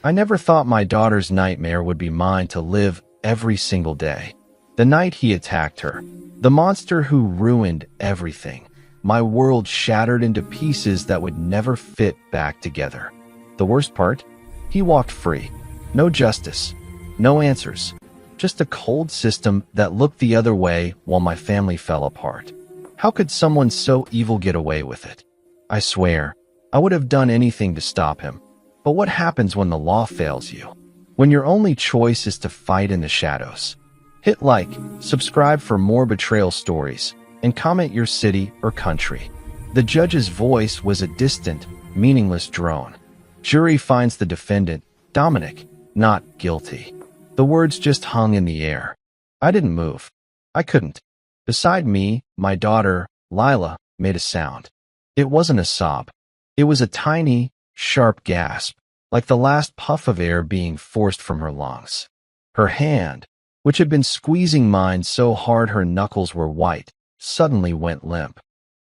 I never thought my daughter's nightmare would be mine to live every single day. The night he attacked her, the monster who ruined everything. My world shattered into pieces that would never fit back together. The worst part? He walked free. No justice. No answers. Just a cold system that looked the other way while my family fell apart. How could someone so evil get away with it? I swear, I would have done anything to stop him. But what happens when the law fails you? When your only choice is to fight in the shadows? Hit like, subscribe for more betrayal stories, and comment your city or country. The judge's voice was a distant, meaningless drone. Jury finds the defendant, Dominic, not guilty. The words just hung in the air. I didn't move. I couldn't. Beside me, my daughter, Lila, made a sound. It wasn't a sob. It was a tiny, sharp gasp, like the last puff of air being forced from her lungs. Her hand, which had been squeezing mine so hard her knuckles were white, suddenly went limp.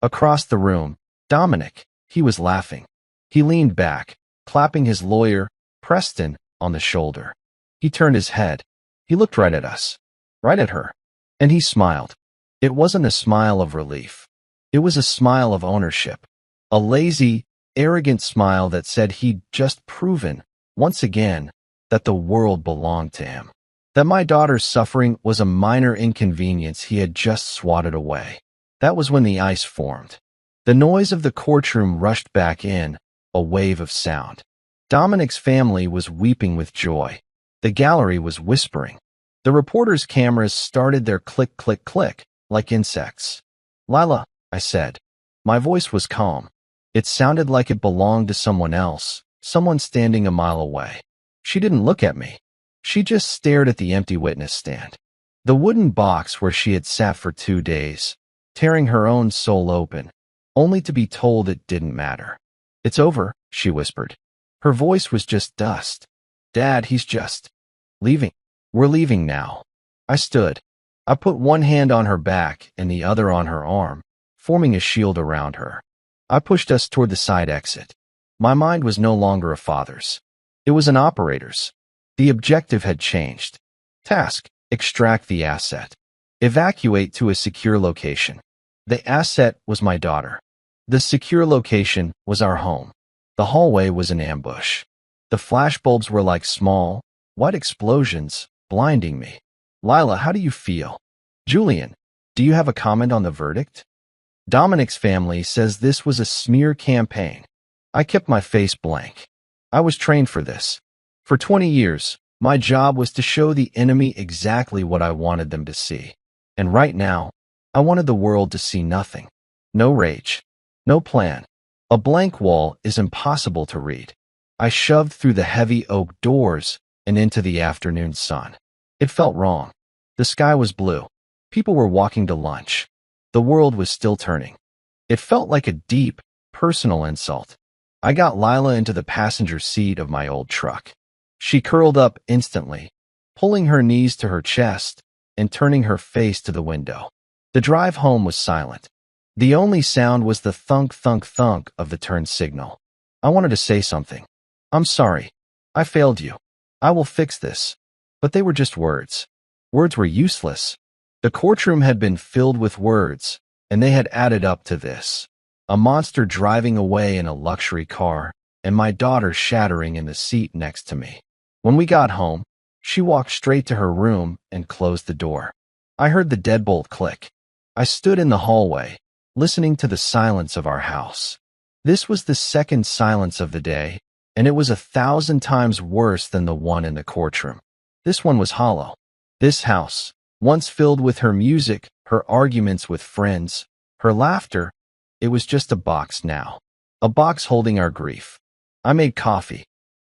Across the room, Dominic, he was laughing. He leaned back, clapping his lawyer, Preston, on the shoulder. He turned his head. He looked right at us, right at her, and he smiled. It wasn't a smile of relief. It was a smile of ownership. A lazy, arrogant smile that said he'd just proven, once again, that the world belonged to him. That my daughter's suffering was a minor inconvenience he had just swatted away. That was when the ice formed. The noise of the courtroom rushed back in, a wave of sound. Dominic's family was weeping with joy. The gallery was whispering. The reporters' cameras started their click, click, click, like insects. Lila, I said. My voice was calm. It sounded like it belonged to someone else, someone standing a mile away. She didn't look at me. She just stared at the empty witness stand. The wooden box where she had sat for 2 days, tearing her own soul open, only to be told it didn't matter. It's over, she whispered. Her voice was just dust. Dad, he's just leaving. We're leaving now. I stood. I put one hand on her back and the other on her arm, forming a shield around her. I pushed us toward the side exit. My mind was no longer a father's. It was an operator's. The objective had changed. Task: extract the asset. Evacuate to a secure location. The asset was my daughter. The secure location was our home. The hallway was an ambush. The flashbulbs were like small, white explosions, blinding me. Lila, how do you feel? Julian, do you have a comment on the verdict? Dominic's family says this was a smear campaign. I kept my face blank. I was trained for this. For 20 years, my job was to show the enemy exactly what I wanted them to see. And right now, I wanted the world to see nothing. No rage. No plan. A blank wall is impossible to read. I shoved through the heavy oak doors and into the afternoon sun. It felt wrong. The sky was blue. People were walking to lunch. The world was still turning. It felt like a deep, personal insult. I got Lila into the passenger seat of my old truck. She curled up instantly, pulling her knees to her chest and turning her face to the window. The drive home was silent. The only sound was the thunk, thunk, thunk of the turn signal. I wanted to say something. I'm sorry. I failed you. I will fix this. But they were just words. Words were useless. The courtroom had been filled with words, and they had added up to this. A monster driving away in a luxury car, and my daughter shattering in the seat next to me. When we got home, she walked straight to her room and closed the door. I heard the deadbolt click. I stood in the hallway, listening to the silence of our house. This was the second silence of the day, and it was 1,000 times worse than the one in the courtroom. This one was hollow. This house, once filled with her music, her arguments with friends, her laughter, it was just a box now. A box holding our grief. I made coffee.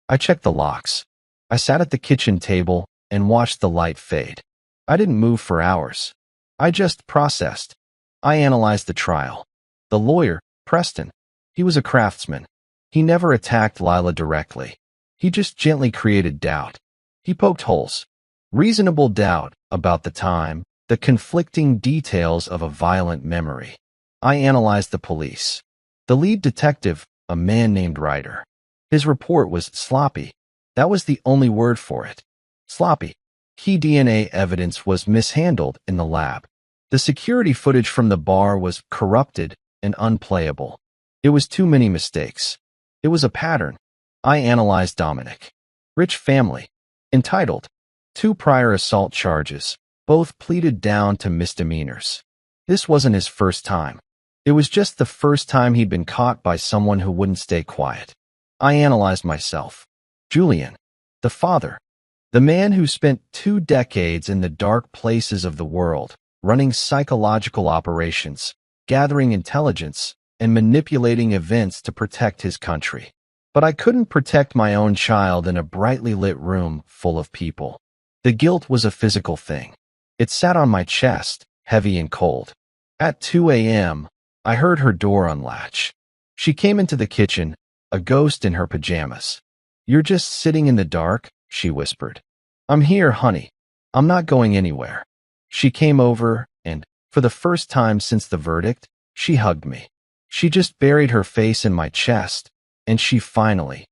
I checked the locks. I sat at the kitchen table and watched the light fade. I didn't move for hours. I just processed. I analyzed the trial. The lawyer, Preston, he was a craftsman. He never attacked Lila directly. He just gently created doubt. He poked holes. Reasonable doubt about the time, the conflicting details of a violent memory. I analyzed the police. The lead detective, a man named Ryder. His report was sloppy. That was the only word for it. Sloppy. Key DNA evidence was mishandled in the lab. The security footage from the bar was corrupted and unplayable. It was too many mistakes. It was a pattern. I analyzed Dominic. Rich family. Entitled. 2 prior assault charges, both pleaded down to misdemeanors. This wasn't his first time. It was just the first time he'd been caught by someone who wouldn't stay quiet. I analyzed myself. Julian. The father. The man who spent 2 decades in the dark places of the world, running psychological operations, gathering intelligence, and manipulating events to protect his country. But I couldn't protect my own child in a brightly lit room full of people. The guilt was a physical thing. It sat on my chest, heavy and cold. At 2 a.m., I heard her door unlatch. She came into the kitchen, a ghost in her pajamas. "You're just sitting in the dark," she whispered. "I'm here, honey. I'm not going anywhere." She came over, and, for the first time since the verdict, she hugged me. She just buried her face in my chest, and she finally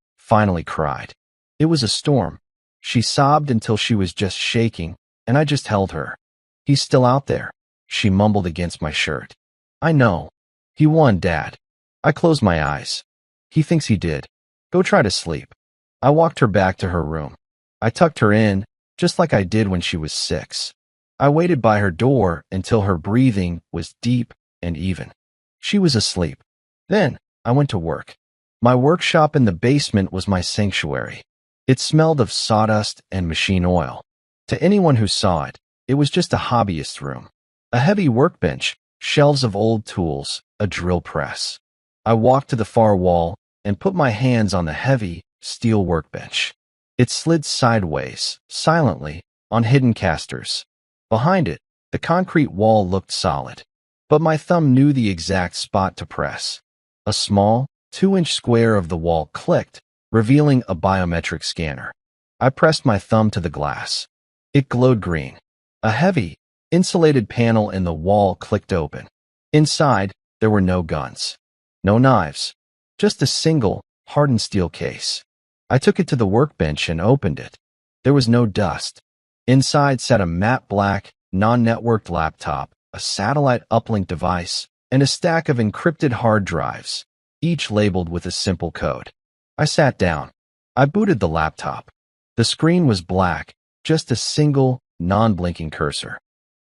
cried. It was a storm. She sobbed until she was just shaking, and I just held her. "He's still out there," she mumbled against my shirt. "I know. He won, Dad." I closed my eyes. "He thinks he did. Go try to sleep." I walked her back to her room. I tucked her in, just like I did when she was 6. I waited by her door until her breathing was deep and even. She was asleep. Then I went to work. My workshop in the basement was my sanctuary. It smelled of sawdust and machine oil. To anyone who saw it, it was just a hobbyist room. A heavy workbench, shelves of old tools, a drill press. I walked to the far wall and put my hands on the heavy, steel workbench. It slid sideways, silently, on hidden casters. Behind it, the concrete wall looked solid. But my thumb knew the exact spot to press. A small, 2-inch square of the wall clicked, revealing a biometric scanner. I pressed my thumb to the glass. It glowed green. A heavy, insulated panel in the wall clicked open. Inside, there were no guns. No knives. Just a single, hardened steel case. I took it to the workbench and opened it. There was no dust. Inside sat a matte black, non-networked laptop, a satellite uplink device, and a stack of encrypted hard drives, each labeled with a simple code. I sat down. I booted the laptop. The screen was black, just a single, non-blinking cursor.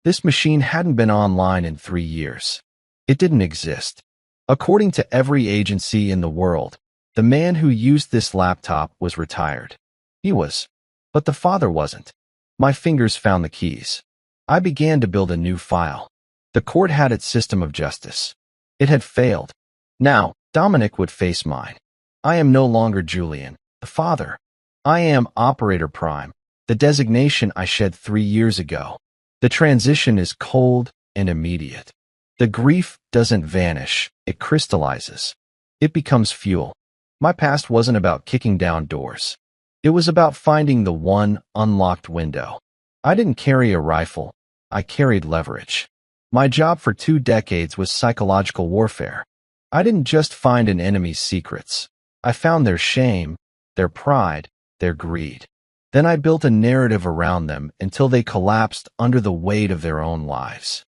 This machine hadn't been online in 3 years. It didn't exist. According to every agency in the world, the man who used this laptop was retired. He was. But the father wasn't. My fingers found the keys. I began to build a new file. The court had its system of justice. It had failed. Now, Dominic would face mine. I am no longer Julian, the father. I am Operator Prime, the designation I shed 3 years ago. The transition is cold and immediate. The grief doesn't vanish, it crystallizes. It becomes fuel. My past wasn't about kicking down doors. It was about finding the one unlocked window. I didn't carry a rifle. I carried leverage. My job for 2 decades was psychological warfare. I didn't just find an enemy's secrets. I found their shame, their pride, their greed. Then I built a narrative around them until they collapsed under the weight of their own lives.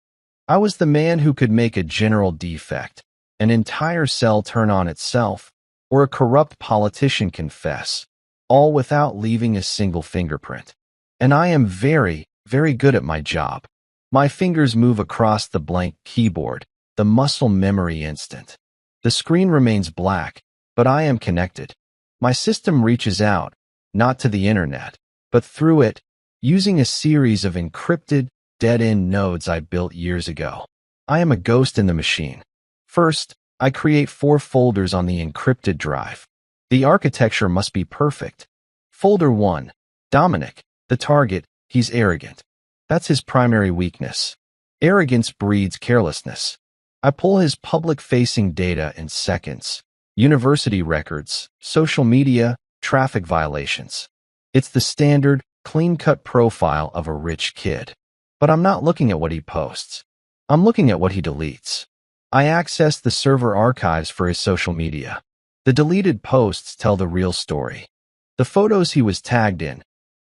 I was the man who could make a general defect, an entire cell turn on itself, or a corrupt politician confess, all without leaving a single fingerprint. And I am very, very good at my job. My fingers move across the blank keyboard, the muscle memory instant. The screen remains black, but I am connected. My system reaches out, not to the internet, but through it, using a series of encrypted, dead-end nodes I built years ago. I am a ghost in the machine. First, I create 4 folders on the encrypted drive. The architecture must be perfect. Folder 1, Dominic, the target, he's arrogant. That's his primary weakness. Arrogance breeds carelessness. I pull his public-facing data in seconds. University records, social media, traffic violations. It's the standard, clean-cut profile of a rich kid. But I'm not looking at what he posts. I'm looking at what he deletes. I access the server archives for his social media. The deleted posts tell the real story. The photos he was tagged in,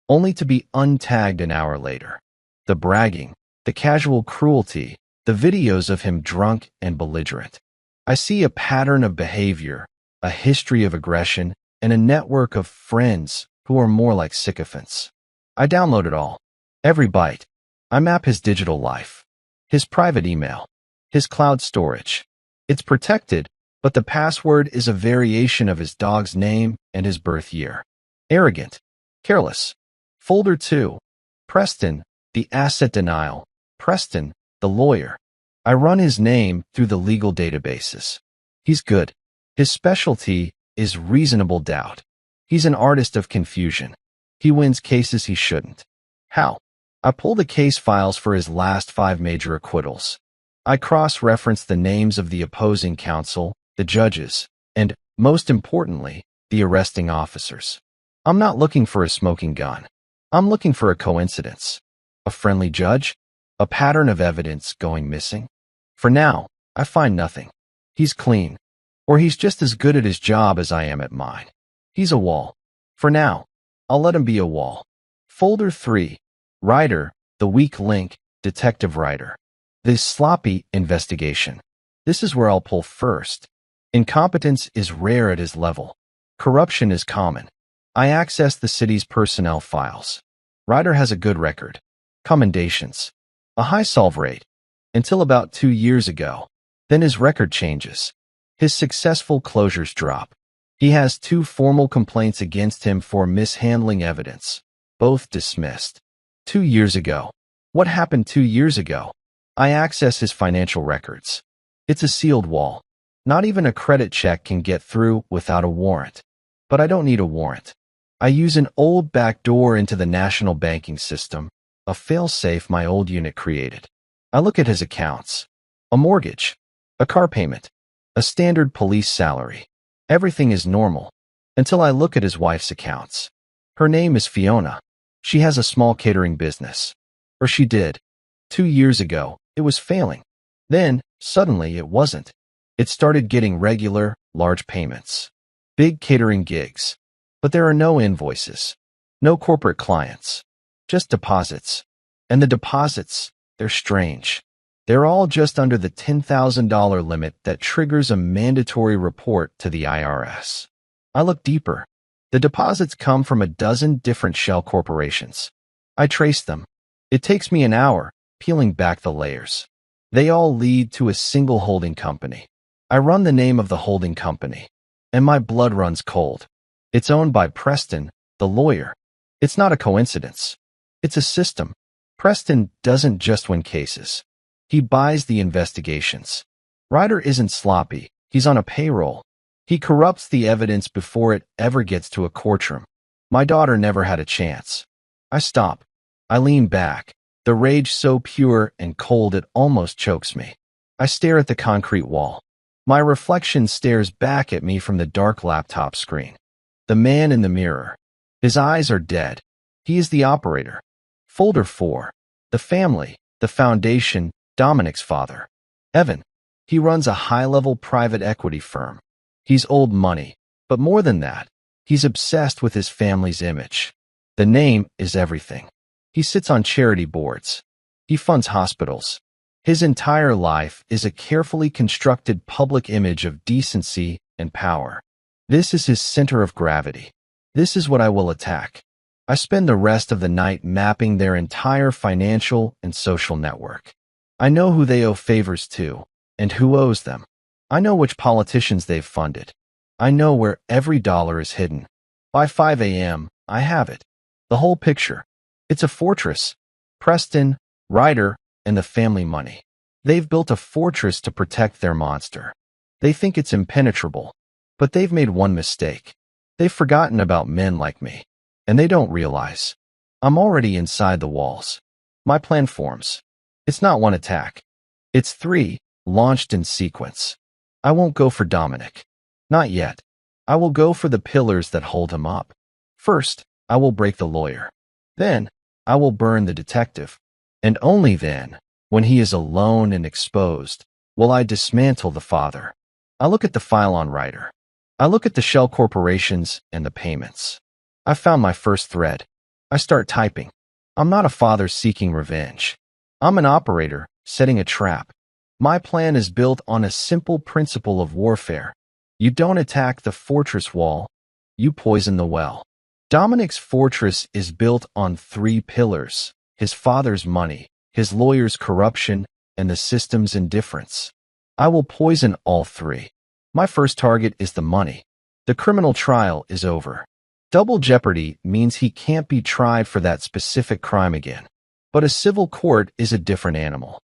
only to be untagged an hour later. The bragging, the casual cruelty, the videos of him drunk and belligerent. I see a pattern of behavior, a history of aggression, and a network of friends who are more like sycophants. I download it all. Every byte. I map his digital life, his private email, his cloud storage. It's protected, but the password is a variation of his dog's name and his birth year. Arrogant. Careless. Folder 2. Preston, the asset denial. Preston, the lawyer. I run his name through the legal databases. He's good. His specialty is reasonable doubt. He's an artist of confusion. He wins cases he shouldn't. How? I pull the case files for his last 5 major acquittals. I cross-reference the names of the opposing counsel, the judges, and, most importantly, the arresting officers. I'm not looking for a smoking gun. I'm looking for a coincidence. A friendly judge? A pattern of evidence going missing? For now, I find nothing. He's clean. Or he's just as good at his job as I am at mine. He's a wall. For now, I'll let him be a wall. Folder 3. Ryder, the weak link, detective Ryder. This sloppy investigation. This is where I'll pull first. Incompetence is rare at his level. Corruption is common. I access the city's personnel files. Ryder has a good record. Commendations. A high solve rate. Until about 2 years ago. Then his record changes. His successful closures drop. He has 2 formal complaints against him for mishandling evidence. Both dismissed. 2 years ago. What happened 2 years ago? I access his financial records. It's a sealed wall. Not even a credit check can get through without a warrant. But I don't need a warrant. I use an old backdoor into the national banking system, a fail-safe my old unit created. I look at his accounts. A mortgage. A car payment. A standard police salary. Everything is normal. Until I look at his wife's accounts. Her name is Fiona. She has a small catering business. Or she did. 2 years ago, it was failing. Then, suddenly, it wasn't. It started getting regular, large payments. Big catering gigs. But there are no invoices. No corporate clients. Just deposits. And the deposits, they're strange. They're all just under the $10,000 limit that triggers a mandatory report to the IRS. I look deeper. The deposits come from a dozen different shell corporations. I trace them. It takes me an hour, peeling back the layers. They all lead to a single holding company. I run the name of the holding company, and my blood runs cold. It's owned by Preston, the lawyer. It's not a coincidence. It's a system. Preston doesn't just win cases. He buys the investigations. Ryder isn't sloppy. He's on a payroll. He corrupts the evidence before it ever gets to a courtroom. My daughter never had a chance. I stop. I lean back, the rage so pure and cold it almost chokes me. I stare at the concrete wall. My reflection stares back at me from the dark laptop screen. The man in the mirror. His eyes are dead. He is the operator. Folder 4. The family, the foundation, Dominic's father. Evan. He runs a high-level private equity firm. He's old money, but more than that, he's obsessed with his family's image. The name is everything. He sits on charity boards. He funds hospitals. His entire life is a carefully constructed public image of decency and power. This is his center of gravity. This is what I will attack. I spend the rest of the night mapping their entire financial and social network. I know who they owe favors to and who owes them. I know which politicians they've funded. I know where every dollar is hidden. By 5 a.m., I have it. The whole picture. It's a fortress. Preston, Ryder, and the family money. They've built a fortress to protect their monster. They think it's impenetrable, but they've made one mistake. They've forgotten about men like me, and they don't realize. I'm already inside the walls. My plan forms. It's not one attack. It's 3, launched in sequence. I won't go for Dominic. Not yet. I will go for the pillars that hold him up. First, I will break the lawyer. Then, I will burn the detective. And only then, when he is alone and exposed, will I dismantle the father. I look at the file on Ryder. I look at the shell corporations and the payments. I found my first thread. I start typing. I'm not a father seeking revenge. I'm an operator setting a trap. My plan is built on a simple principle of warfare. You don't attack the fortress wall, you poison the well. Dominic's fortress is built on 3 pillars: his father's money, his lawyer's corruption, and the system's indifference. I will poison all 3. My first target is the money. The criminal trial is over. Double jeopardy means he can't be tried for that specific crime again. But a civil court is a different animal.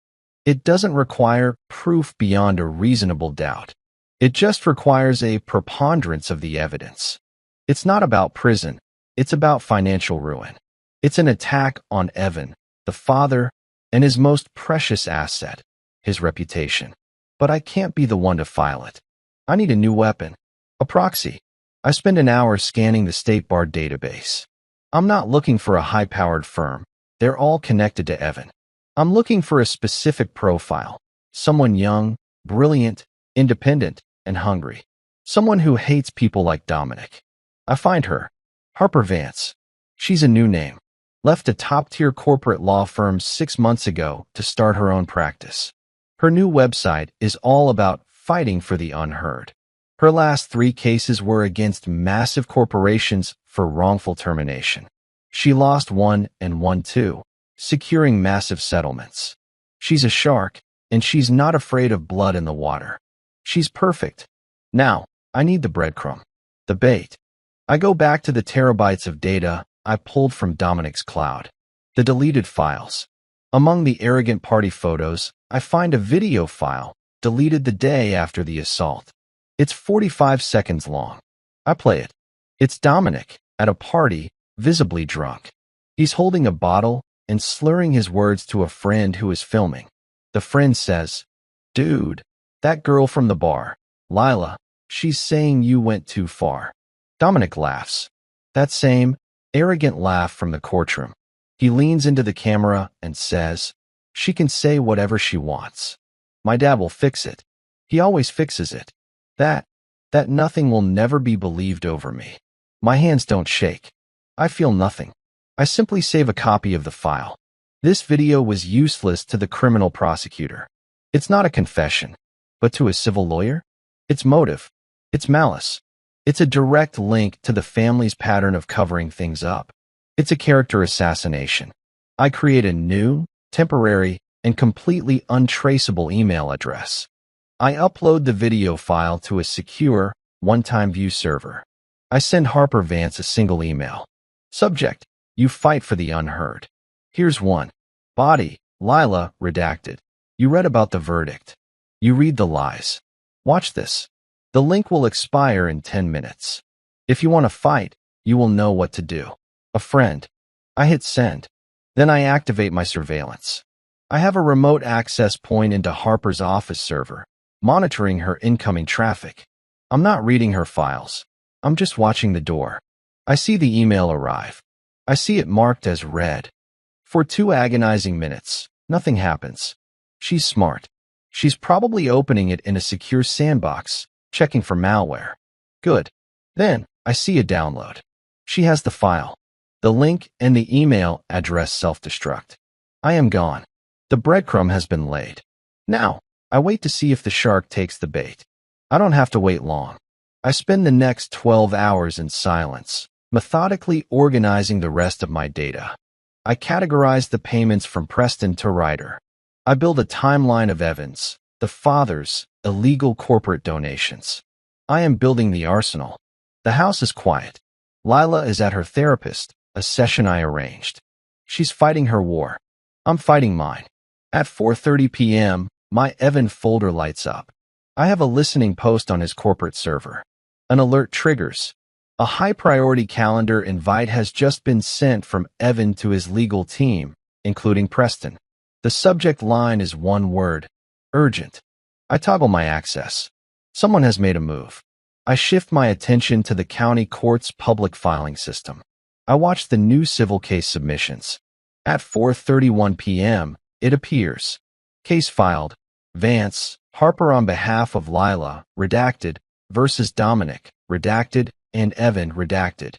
It doesn't require proof beyond a reasonable doubt. It just requires a preponderance of the evidence. It's not about prison. It's about financial ruin. It's an attack on Evan, the father, and his most precious asset, his reputation. But I can't be the one to file it. I need a new weapon, a proxy. I spend an hour scanning the State Bar database. I'm not looking for a high-powered firm. They're all connected to Evan. I'm looking for a specific profile, someone young, brilliant, independent, and hungry. Someone who hates people like Dominic. I find her, Harper Vance. She's a new name. Left a top-tier corporate law firm 6 months ago to start her own practice. Her new website is all about fighting for the unheard. Her last 3 cases were against massive corporations for wrongful termination. She lost 1 and won 2, securing massive settlements. She's a shark, and she's not afraid of blood in the water. She's perfect. Now, I need the breadcrumb, the bait. I go back to the terabytes of data I pulled from Dominic's cloud, the deleted files. Among the arrogant party photos, I find a video file, deleted the day after the assault. It's 45 seconds long. I play it. It's Dominic, at a party, visibly drunk. He's holding a bottle and slurring his words to a friend who is filming. The friend says, "Dude, that girl from the bar, Lila, she's saying you went too far." Dominic laughs. That same, arrogant laugh from the courtroom. He leans into the camera and says, "She can say whatever she wants. My dad will fix it. He always fixes it. That nothing will never be believed over me." My hands don't shake. I feel nothing. I simply save a copy of the file. This video was useless to the criminal prosecutor. It's not a confession, but to a civil lawyer, it's motive. It's malice. It's a direct link to the family's pattern of covering things up. It's a character assassination. I create a new, temporary, and completely untraceable email address. I upload the video file to a secure, one-time view server. I send Harper Vance a single email. Subject: You fight for the unheard. Here's one. Body: Lila, redacted. You read about the verdict. You read the lies. Watch this. The link will expire in 10 minutes. If you want to fight, you will know what to do. A friend. I hit send. Then I activate my surveillance. I have a remote access point into Harper's office server, monitoring her incoming traffic. I'm not reading her files. I'm just watching the door. I see the email arrive. I see it marked as read. For 2 agonizing minutes, nothing happens. She's smart. She's probably opening it in a secure sandbox, checking for malware. Good. Then, I see a download. She has the file, the link, and the email address self-destruct. I am gone. The breadcrumb has been laid. Now, I wait to see if the shark takes the bait. I don't have to wait long. I spend the next 12 hours in silence, methodically organizing the rest of my data. I categorize the payments from Preston to Ryder. I build a timeline of Evans, the father's, illegal corporate donations. I am building the arsenal. The house is quiet. Lila is at her therapist, a session I arranged. She's fighting her war. I'm fighting mine. At 4:30 p.m., my Evan folder lights up. I have a listening post on his corporate server. An alert triggers. A high-priority calendar invite has just been sent from Evan to his legal team, including Preston. The subject line is one word: urgent. I toggle my access. Someone has made a move. I shift my attention to the county court's public filing system. I watch the new civil case submissions. At 4:31 p.m., it appears. Case filed. Vance, Harper on behalf of Lila, redacted, versus Dominic, redacted, and Evan, redacted.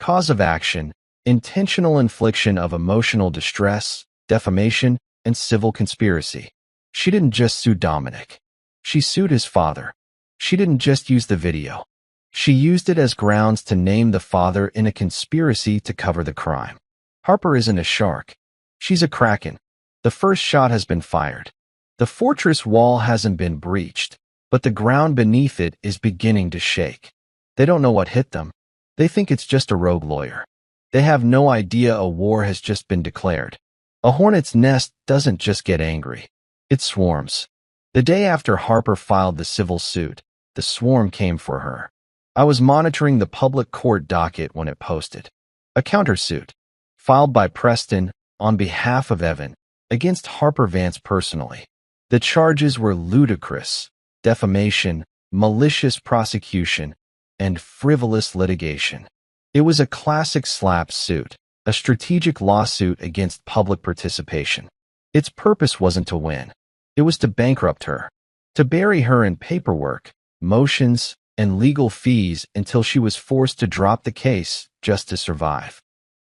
Cause of action: intentional infliction of emotional distress, defamation, and civil conspiracy. She didn't just sue Dominic. She sued his father. She didn't just use the video. She used it as grounds to name the father in a conspiracy to cover the crime. Harper isn't a shark. She's a kraken. The first shot has been fired. The fortress wall hasn't been breached, but the ground beneath it is beginning to shake. They don't know what hit them. They think it's just a rogue lawyer. They have no idea a war has just been declared. A hornet's nest doesn't just get angry. It swarms. The day after Harper filed the civil suit, the swarm came for her. I was monitoring the public court docket when it posted. A countersuit, filed by Preston on behalf of Evan, against Harper Vance personally. The charges were ludicrous: defamation, malicious prosecution, and frivolous litigation. It was a classic slap suit, a strategic lawsuit against public participation. Its purpose wasn't to win. It was to bankrupt her, to bury her in paperwork, motions, and legal fees until she was forced to drop the case just to survive.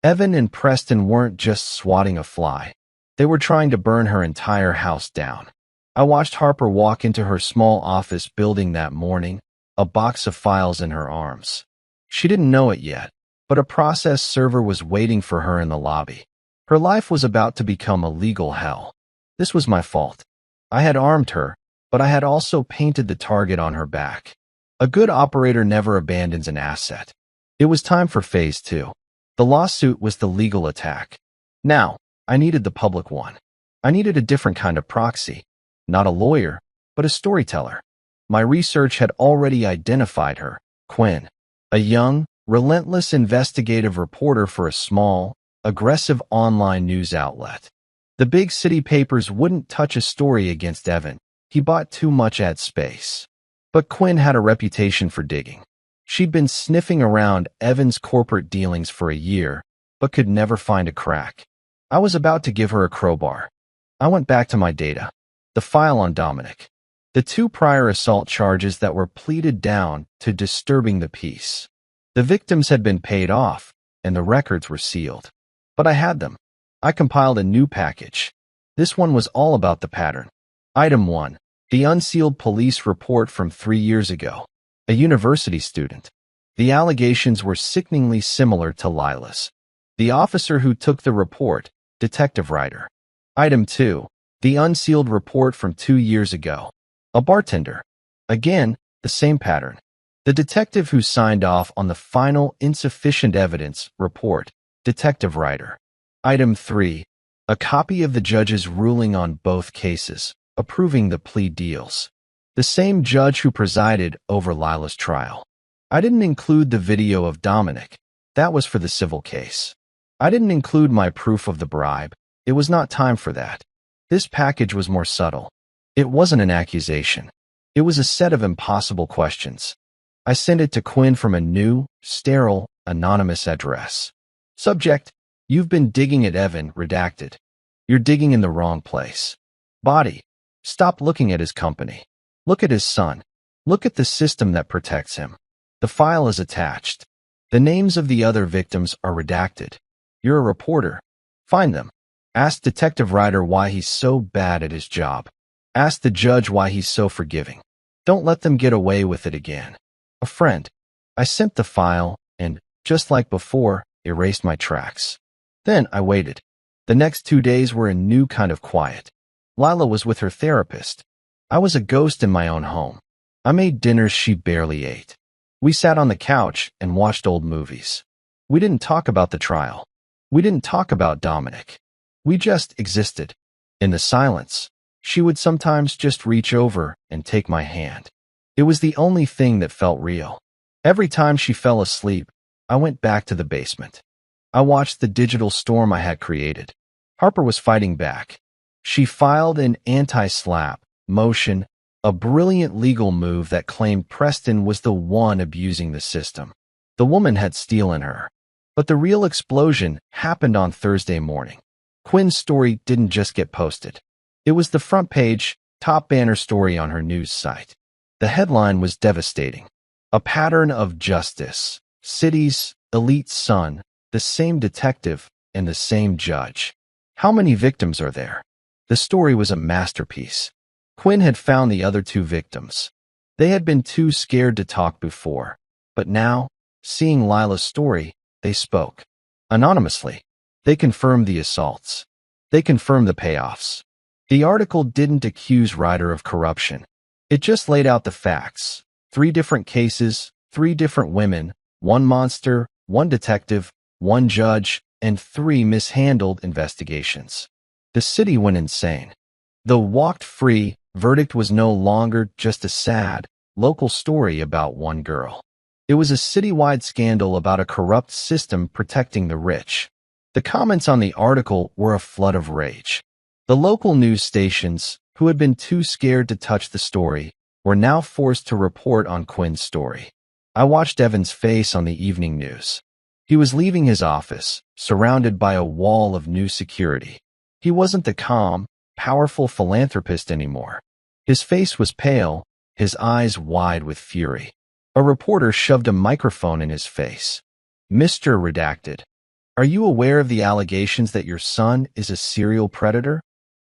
Evan and Preston weren't just swatting a fly. They were trying to burn her entire house down. I watched Harper walk into her small office building that morning, a box of files in her arms. She didn't know it yet, but a process server was waiting for her in the lobby. Her life was about to become a legal hell. This was my fault. I had armed her, but I had also painted the target on her back. A good operator never abandons an asset. It was time for phase 2. The lawsuit was the legal attack. Now, I needed the public one. I needed a different kind of proxy. Not a lawyer, but a storyteller. My research had already identified her, Quinn, a young, relentless investigative reporter for a small, aggressive online news outlet. The big city papers wouldn't touch a story against Evan. He bought too much ad space. But Quinn had a reputation for digging. She'd been sniffing around Evan's corporate dealings for a year, but could never find a crack. I was about to give her a crowbar. I went back to my data. The file on Dominic. The 2 prior assault charges that were pleaded down to disturbing the peace. The victims had been paid off, and the records were sealed. But I had them. I compiled a new package. This one was all about the pattern. Item 1. The unsealed police report from 3 years ago. A university student. The allegations were sickeningly similar to Lila's. The officer who took the report, detective writer. Item 2. The unsealed report from 2 years ago. A bartender. Again, the same pattern. The detective who signed off on the final insufficient evidence report, detective writer. Item 3. A copy of the judge's ruling on both cases, approving the plea deals. The same judge who presided over Lila's trial. I didn't include the video of Dominic. That was for the civil case. I didn't include my proof of the bribe. It was not time for that. This package was more subtle. It wasn't an accusation. It was a set of impossible questions. I sent it to Quinn from a new, sterile, anonymous address. Subject: You've been digging at Evan, redacted. You're digging in the wrong place. Body: Stop looking at his company. Look at his son. Look at the system that protects him. The file is attached. The names of the other victims are redacted. You're a reporter. Find them. Ask detective writer why he's so bad at his job. Ask the judge why he's so forgiving. Don't let them get away with it again. A friend. I sent the file and, just like before, erased my tracks. Then I waited. The next 2 days were a new kind of quiet. Lila was with her therapist. I was a ghost in my own home. I made dinners she barely ate. We sat on the couch and watched old movies. We didn't talk about the trial. We didn't talk about Dominic. We just existed. In the silence, she would sometimes just reach over and take my hand. It was the only thing that felt real. Every time she fell asleep, I went back to the basement. I watched the digital storm I had created. Harper was fighting back. She filed an anti-slap motion, a brilliant legal move that claimed Preston was the one abusing the system. The woman had steel in her. But the real explosion happened on Thursday morning. Quinn's story didn't just get posted. It was the front page, top banner story on her news site. The headline was devastating. A pattern of justice. Cities, elite's son, the same detective, and the same judge. How many victims are there? The story was a masterpiece. Quinn had found the other two victims. They had been too scared to talk before, but now, seeing Lila's story, they spoke. Anonymously. They confirmed the assaults. They confirmed the payoffs. The article didn't accuse Ryder of corruption. It just laid out the facts. 3 different cases, 3 different women, 1 monster, 1 detective, 1 judge, and 3 mishandled investigations. The city went insane. The walked-free verdict was no longer just a sad, local story about one girl. It was a citywide scandal about a corrupt system protecting the rich. The comments on the article were a flood of rage. The local news stations, who had been too scared to touch the story, were now forced to report on Quinn's story. I watched Evan's face on the evening news. He was leaving his office, surrounded by a wall of new security. He wasn't the calm, powerful philanthropist anymore. His face was pale, his eyes wide with fury. A reporter shoved a microphone in his face. Mr. Redacted, are you aware of the allegations that your son is a serial predator?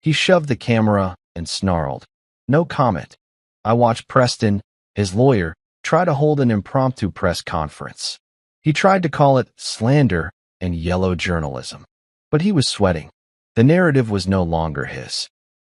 He shoved the camera and snarled. No comment. I watched Preston, his lawyer, try to hold an impromptu press conference. He tried to call it slander and yellow journalism. But he was sweating. The narrative was no longer his.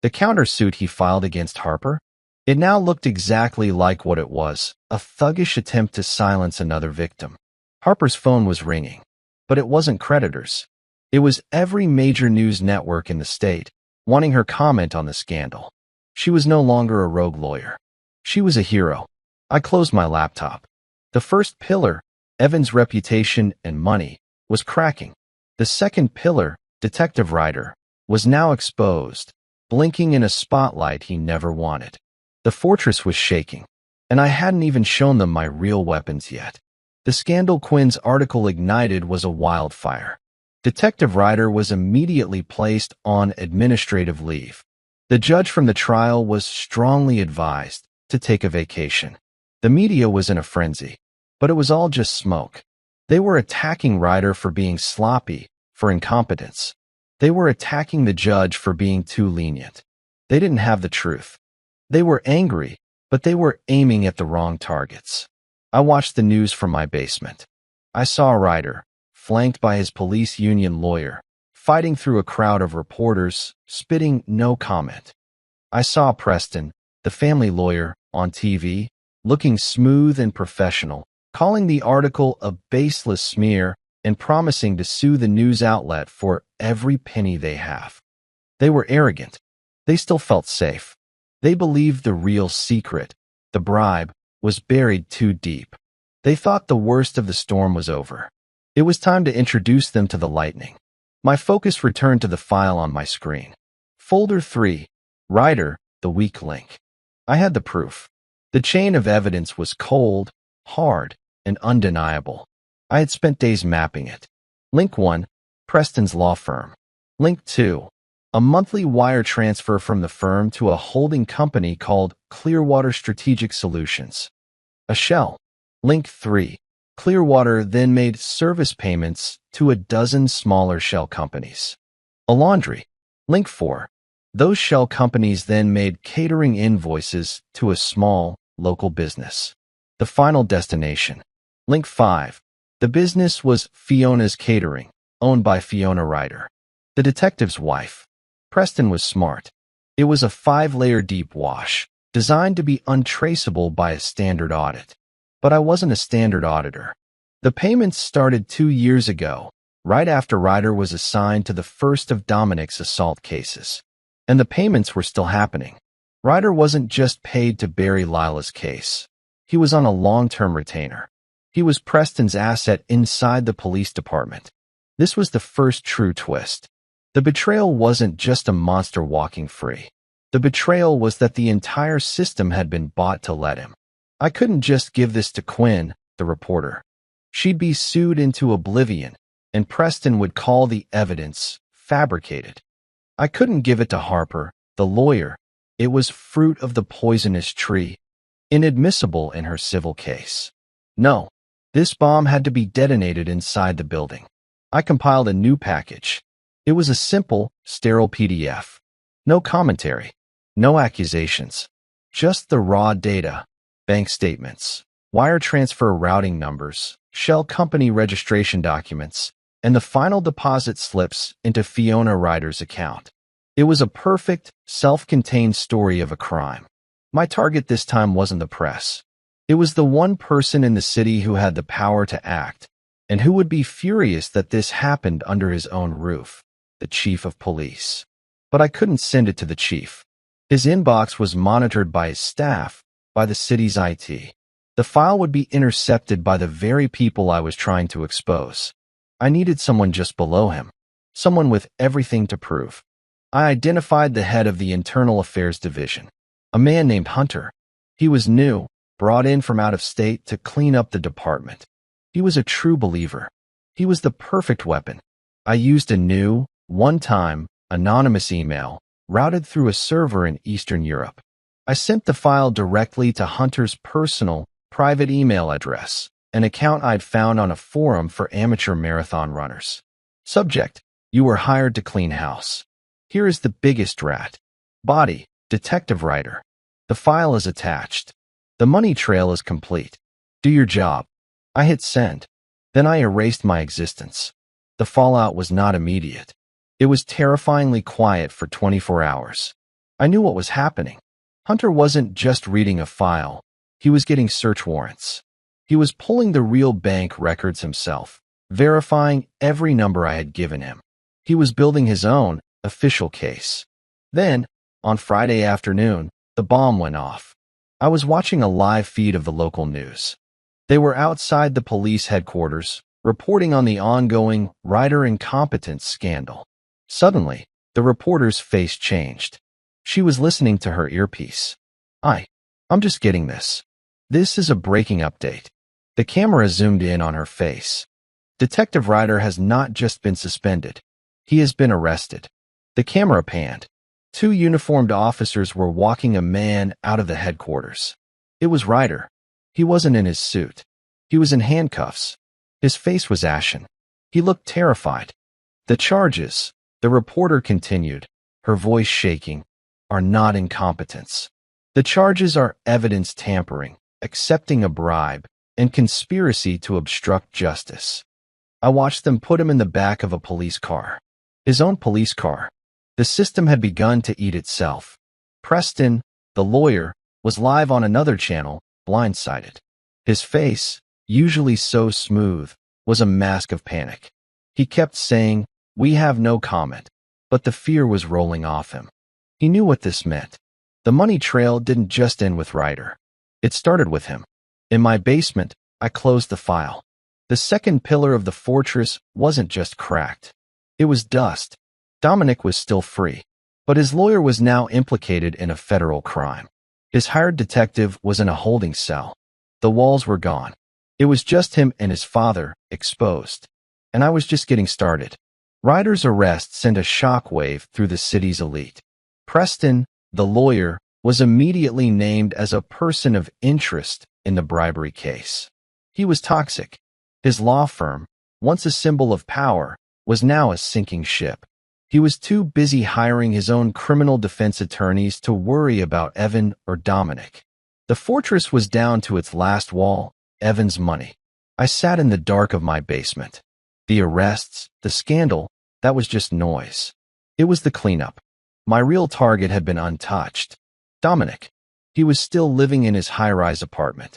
The countersuit he filed against Harper? It now looked exactly like what it was, a thuggish attempt to silence another victim. Harper's phone was ringing. But it wasn't creditors. It was every major news network in the state, wanting her comment on the scandal. She was no longer a rogue lawyer. She was a hero. I closed my laptop. The first pillar, Evan's reputation and money, was cracking. The second pillar, Detective Ryder, was now exposed, blinking in a spotlight he never wanted. The fortress was shaking, and I hadn't even shown them my real weapons yet. The scandal Quinn's article ignited was a wildfire. Detective Ryder was immediately placed on administrative leave. The judge from the trial was strongly advised to take a vacation. The media was in a frenzy, but it was all just smoke. They were attacking Ryder for being sloppy, for incompetence. They were attacking the judge for being too lenient. They didn't have the truth. They were angry, but they were aiming at the wrong targets. I watched the news from my basement. I saw Ryder, flanked by his police union lawyer, fighting through a crowd of reporters, spitting no comment. I saw Preston, the family lawyer, on TV, looking smooth and professional, calling the article a baseless smear and promising to sue the news outlet for every penny they have. They were arrogant. They still felt safe. They believed the real secret, the bribe, was buried too deep. They thought the worst of the storm was over. It was time to introduce them to the lightning. My focus returned to the file on my screen. Folder 3, Ryder, the weak link. I had the proof. The chain of evidence was cold, hard, and undeniable. I had spent days mapping it. Link 1, Preston's law firm. Link 2, a monthly wire transfer from the firm to a holding company called Clearwater Strategic Solutions. A shell. Link 3, Clearwater then made service payments to a dozen smaller shell companies. A laundry. Link 4, those shell companies then made catering invoices to a small, local business. The final destination. Link 5, the business was Fiona's Catering, owned by Fiona Ryder, the detective's wife. Preston was smart. It was a 5-layer deep wash, designed to be untraceable by a standard audit. But I wasn't a standard auditor. The payments started 2 years ago, right after Ryder was assigned to the first of Dominic's assault cases. And the payments were still happening. Ryder wasn't just paid to bury Lila's case. He was on a long-term retainer. He was Preston's asset inside the police department. This was the first true twist. The betrayal wasn't just a monster walking free. The betrayal was that the entire system had been bought to let him. I couldn't just give this to Quinn, the reporter. She'd be sued into oblivion, and Preston would call the evidence fabricated. I couldn't give it to Harper, the lawyer. It was fruit of the poisonous tree, inadmissible in her civil case. No, This bomb had to be detonated inside the building. I compiled a new package. It was a simple, sterile PDF. No commentary. No accusations. Just the raw data. Bank statements, wire transfer routing numbers, shell company registration documents, and the final deposit slips into Fiona Ryder's account. It was a perfect, self-contained story of a crime. My target this time wasn't the press. It was the one person in the city who had the power to act, and who would be furious that this happened under his own roof, the chief of police. But I couldn't send it to the chief. His inbox was monitored by his staff, by the city's IT. The file would be intercepted by the very people I was trying to expose. I needed someone just below him, someone with everything to prove. I identified the head of the Internal Affairs Division, a man named Hunter. He was new, brought in from out of state to clean up the department. He was a true believer. He was the perfect weapon. I used a new, one-time, anonymous email routed through a server in Eastern Europe. I sent the file directly to Hunter's personal, private email address, an account I'd found on a forum for amateur marathon runners. Subject: You were hired to clean house. Here is the biggest rat. Body: Detective Ryder. The file is attached. The money trail is complete. Do your job. I hit send. Then I erased my existence. The fallout was not immediate. It was terrifyingly quiet for 24 hours. I knew what was happening. Hunter wasn't just reading a file. He was getting search warrants. He was pulling the real bank records himself, verifying every number I had given him. He was building his own official case. Then, on Friday afternoon, the bomb went off. I was watching a live feed of the local news. They were outside the police headquarters, reporting on the ongoing Ryder incompetence scandal. Suddenly, the reporter's face changed. She was listening to her earpiece. I'm just getting this. This is a breaking update. The camera zoomed in on her face. Detective Ryder has not just been suspended. He has been arrested. The camera panned. 2 uniformed officers were walking a man out of the headquarters. It was Ryder. He wasn't in his suit. He was in handcuffs. His face was ashen. He looked terrified. The charges, the reporter continued, her voice shaking, are not incompetence. The charges are evidence tampering, accepting a bribe, and conspiracy to obstruct justice. I watched them put him in the back of a police car. His own police car. The system had begun to eat itself. Preston, the lawyer, was live on another channel, blindsided. His face, usually so smooth, was a mask of panic. He kept saying, "We have no comment," but the fear was rolling off him. He knew what this meant. The money trail didn't just end with Ryder. It started with him. In my basement, I closed the file. The second pillar of the fortress wasn't just cracked. It was dust. Dominic was still free, but his lawyer was now implicated in a federal crime. His hired detective was in a holding cell. The walls were gone. It was just him and his father, exposed. And I was just getting started. Ryder's arrest sent a shockwave through the city's elite. Preston, the lawyer, was immediately named as a person of interest in the bribery case. He was toxic. His law firm, once a symbol of power, was now a sinking ship. He was too busy hiring his own criminal defense attorneys to worry about Evan or Dominic. The fortress was down to its last wall, Evan's money. I sat in the dark of my basement. The arrests, the scandal, that was just noise. It was the cleanup. My real target had been untouched. Dominic. He was still living in his high-rise apartment.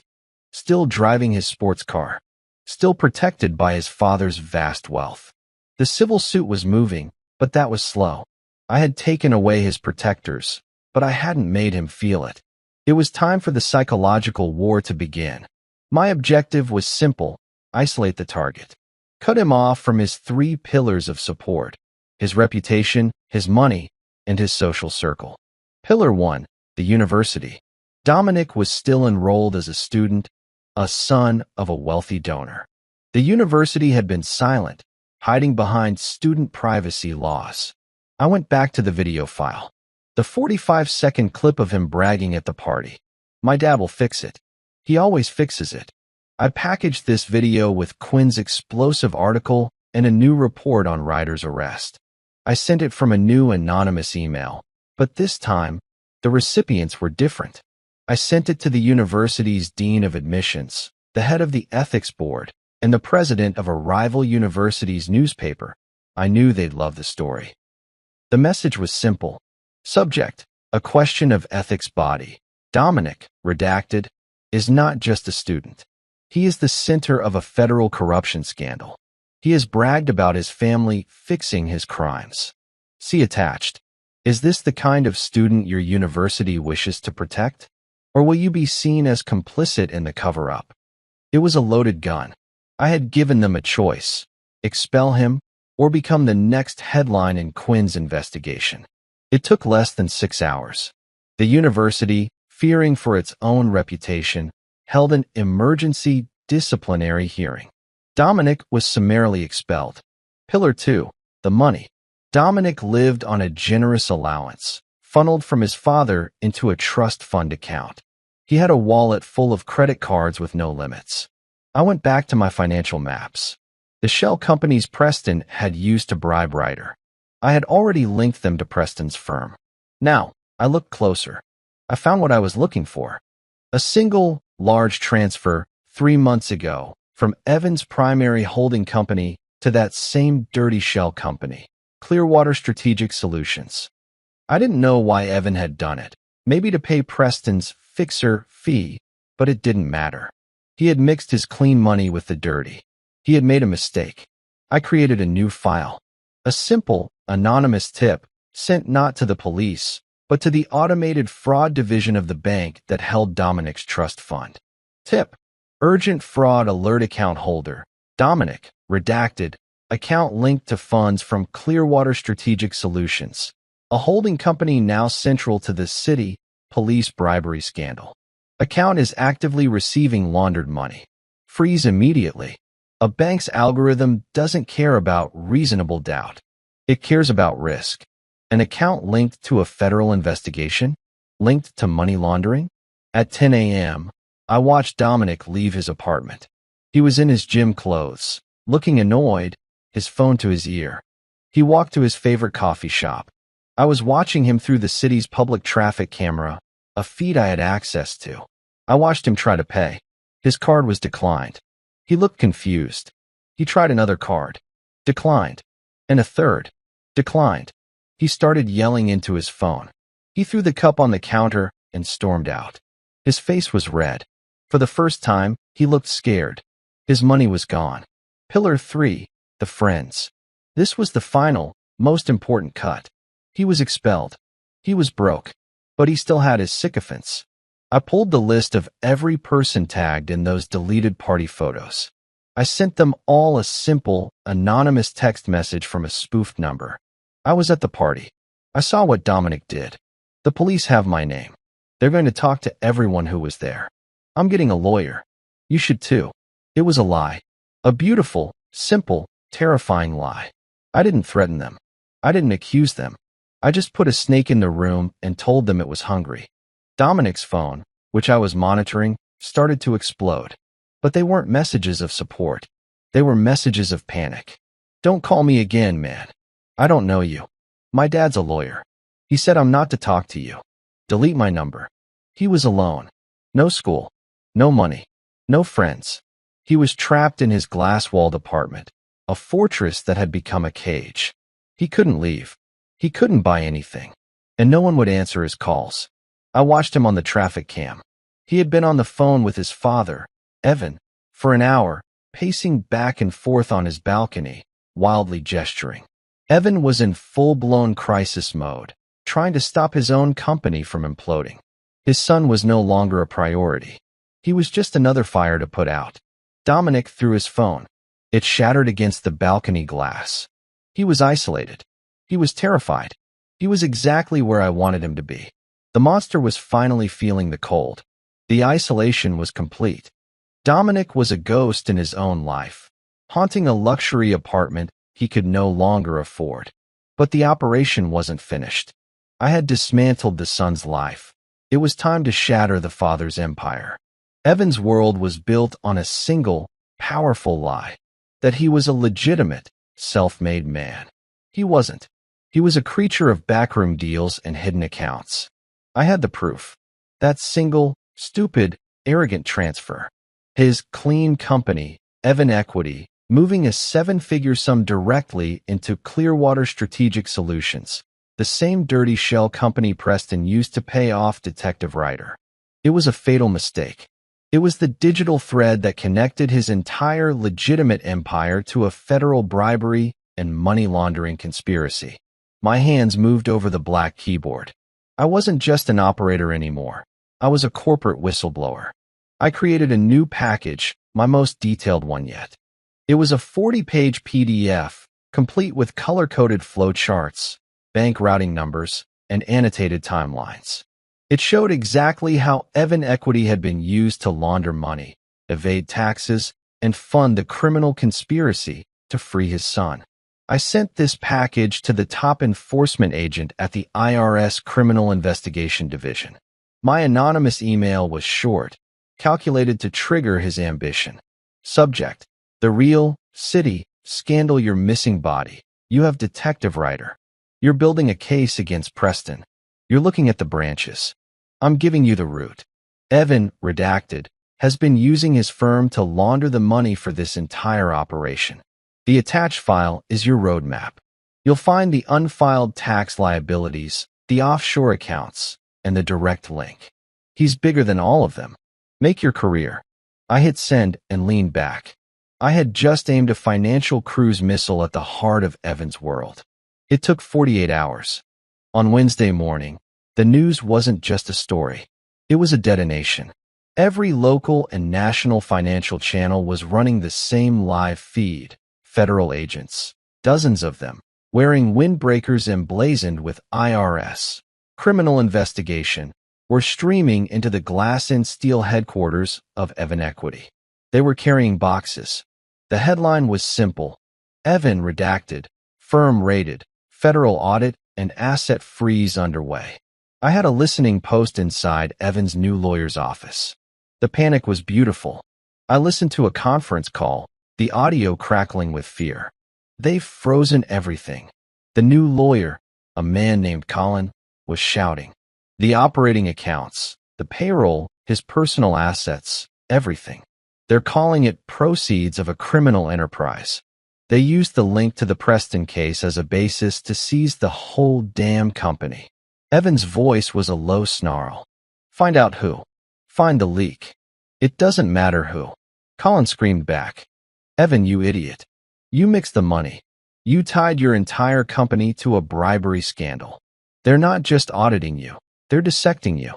Still driving his sports car. Still protected by his father's vast wealth. The civil suit was moving, but that was slow. I had taken away his protectors, but I hadn't made him feel it. It was time for the psychological war to begin. My objective was simple: isolate the target. Cut him off from his 3 pillars of support: his reputation, his money, and his social circle. Pillar 1, the university. Dominic was still enrolled as a student, a son of a wealthy donor. The university had been silent, hiding behind student privacy laws. I went back to the video file. The 45-second clip of him bragging at the party. My dad will fix it. He always fixes it. I packaged this video with Quinn's explosive article and a new report on Ryder's arrest. I sent it from a new anonymous email, but this time, the recipients were different. I sent it to the university's dean of admissions, the head of the ethics board, and the president of a rival university's newspaper. I knew they'd love the story. The message was simple. Subject: a question of ethics body. Dominic, redacted, is not just a student. He is the center of a federal corruption scandal. He has bragged about his family fixing his crimes. See attached. Is this the kind of student your university wishes to protect? Or will you be seen as complicit in the cover-up? It was a loaded gun. I had given them a choice: expel him or become the next headline in Quinn's investigation. It took less than 6 hours. The university, fearing for its own reputation, held an emergency disciplinary hearing. Dominic was summarily expelled. Pillar 2. The money. Dominic lived on a generous allowance, funneled from his father into a trust fund account. He had a wallet full of credit cards with no limits. I went back to my financial maps. The shell companies Preston had used to bribe Ryder. I had already linked them to Preston's firm. Now, I looked closer. I found what I was looking for. A single, large transfer 3 months ago from Evan's primary holding company to that same dirty shell company, Clearwater Strategic Solutions. I didn't know why Evan had done it. Maybe to pay Preston's fixer fee, but it didn't matter. He had mixed his clean money with the dirty. He had made a mistake. I created a new file. A simple, anonymous tip sent not to the police, but to the automated fraud division of the bank that held Dominic's trust fund. Tip: urgent fraud alert account holder. Dominic, redacted, account linked to funds from Clearwater Strategic Solutions, a holding company now central to the city police bribery scandal. Account is actively receiving laundered money. Freeze immediately. A bank's algorithm doesn't care about reasonable doubt. It cares about risk. An account linked to a federal investigation? Linked to money laundering? At 10 a.m., I watched Dominic leave his apartment. He was in his gym clothes, looking annoyed, his phone to his ear. He walked to his favorite coffee shop. I was watching him through the city's public traffic camera, a feed I had access to. I watched him try to pay. His card was declined. He looked confused. He tried another card. Declined. And a third. Declined. He started yelling into his phone. He threw the cup on the counter and stormed out. His face was red. For the first time, he looked scared. His money was gone. Pillar 3. The friends. This was the final, most important cut. He was expelled. He was broke. But he still had his sycophants. I pulled the list of every person tagged in those deleted party photos. I sent them all a simple, anonymous text message from a spoofed number. I was at the party. I saw what Dominic did. The police have my name. They're going to talk to everyone who was there. I'm getting a lawyer. You should too. It was a lie. A beautiful, simple, terrifying lie. I didn't threaten them. I didn't accuse them. I just put a snake in the room and told them it was hungry. Dominic's phone, which I was monitoring, started to explode. But they weren't messages of support. They were messages of panic. Don't call me again, man. I don't know you. My dad's a lawyer. He said I'm not to talk to you. Delete my number. He was alone. No school. No money. No friends. He was trapped in his glass-walled apartment, a fortress that had become a cage. He couldn't leave. He couldn't buy anything. And no one would answer his calls. I watched him on the traffic cam. He had been on the phone with his father, Evan, for an hour, pacing back and forth on his balcony, wildly gesturing. Evan was in full-blown crisis mode, trying to stop his own company from imploding. His son was no longer a priority. He was just another fire to put out. Dominic threw his phone. It shattered against the balcony glass. He was isolated. He was terrified. He was exactly where I wanted him to be. The monster was finally feeling the cold. The isolation was complete. Dominic was a ghost in his own life, haunting a luxury apartment he could no longer afford. But the operation wasn't finished. I had dismantled the son's life. It was time to shatter the father's empire. Evan's world was built on a single, powerful lie, that he was a legitimate, self-made man. He wasn't. He was a creature of backroom deals and hidden accounts. I had the proof. That single, stupid, arrogant transfer. His clean company, Evan Equity, moving a seven-figure sum directly into Clearwater Strategic Solutions, the same dirty shell company Preston used to pay off Detective Ryder. It was a fatal mistake. It was the digital thread that connected his entire legitimate empire to a federal bribery and money laundering conspiracy. My hands moved over the black keyboard. I wasn't just an operator anymore. I was a corporate whistleblower. I created a new package, my most detailed one yet. It was a 40-page PDF, complete with color-coded flowcharts, bank routing numbers, and annotated timelines. It showed exactly how Evan Equity had been used to launder money, evade taxes, and fund the criminal conspiracy to free his son. I sent this package to the top enforcement agent at the IRS Criminal Investigation Division. My anonymous email was short, calculated to trigger his ambition. Subject: the real, city, scandal your missing body. You have Detective Ryder. You're building a case against Preston. You're looking at the branches. I'm giving you the root. Evan, redacted, has been using his firm to launder the money for this entire operation. The attached file is your roadmap. You'll find the unfiled tax liabilities, the offshore accounts, and the direct link. He's bigger than all of them. Make your career. I hit send and leaned back. I had just aimed a financial cruise missile at the heart of Evan's world. It took 48 hours. On Wednesday morning, the news wasn't just a story. It was a detonation. Every local and national financial channel was running the same live feed. Federal agents, dozens of them, wearing windbreakers emblazoned with IRS criminal investigation, were streaming into the glass and steel headquarters of Evan Equity. They were carrying boxes. The headline was simple: Evan redacted, firm raided, federal audit and asset freeze underway. I had a listening post inside Evan's new lawyer's office. The panic was beautiful. I listened to a conference call, the audio crackling with fear. They've frozen everything. The new lawyer, a man named Colin, was shouting. The operating accounts, the payroll, his personal assets, everything. They're calling it proceeds of a criminal enterprise. They used the link to the Preston case as a basis to seize the whole damn company. Evan's voice was a low snarl. Find out who. Find the leak. It doesn't matter who. Colin screamed back. Evan, you idiot. You mixed the money. You tied your entire company to a bribery scandal. They're not just auditing you. They're dissecting you.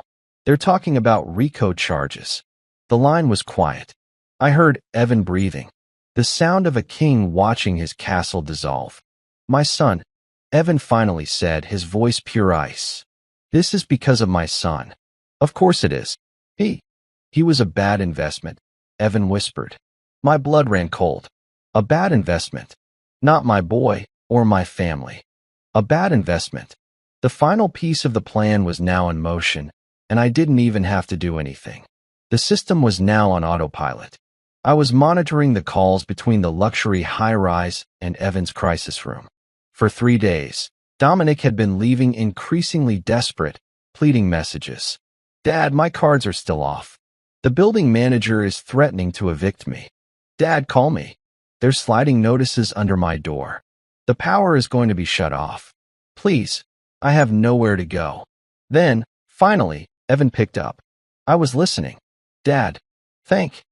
They're talking about RICO charges. The line was quiet. I heard Evan breathing. The sound of a king watching his castle dissolve. My son, Evan finally said, his voice pure ice. This is because of my son. Of course it is. He was a bad investment, Evan whispered. My blood ran cold. A bad investment. Not my boy or my family. A bad investment. The final piece of the plan was now in motion, and I didn't even have to do anything. The system was now on autopilot. I was monitoring the calls between the luxury high-rise and Evan's crisis room. For 3 days, Dominic had been leaving increasingly desperate, pleading messages. Dad, my cards are still off. The building manager is threatening to evict me. Dad, call me. There's sliding notices under my door. The power is going to be shut off. Please, I have nowhere to go. Then, finally, Evan picked up. I was listening. Dad, thank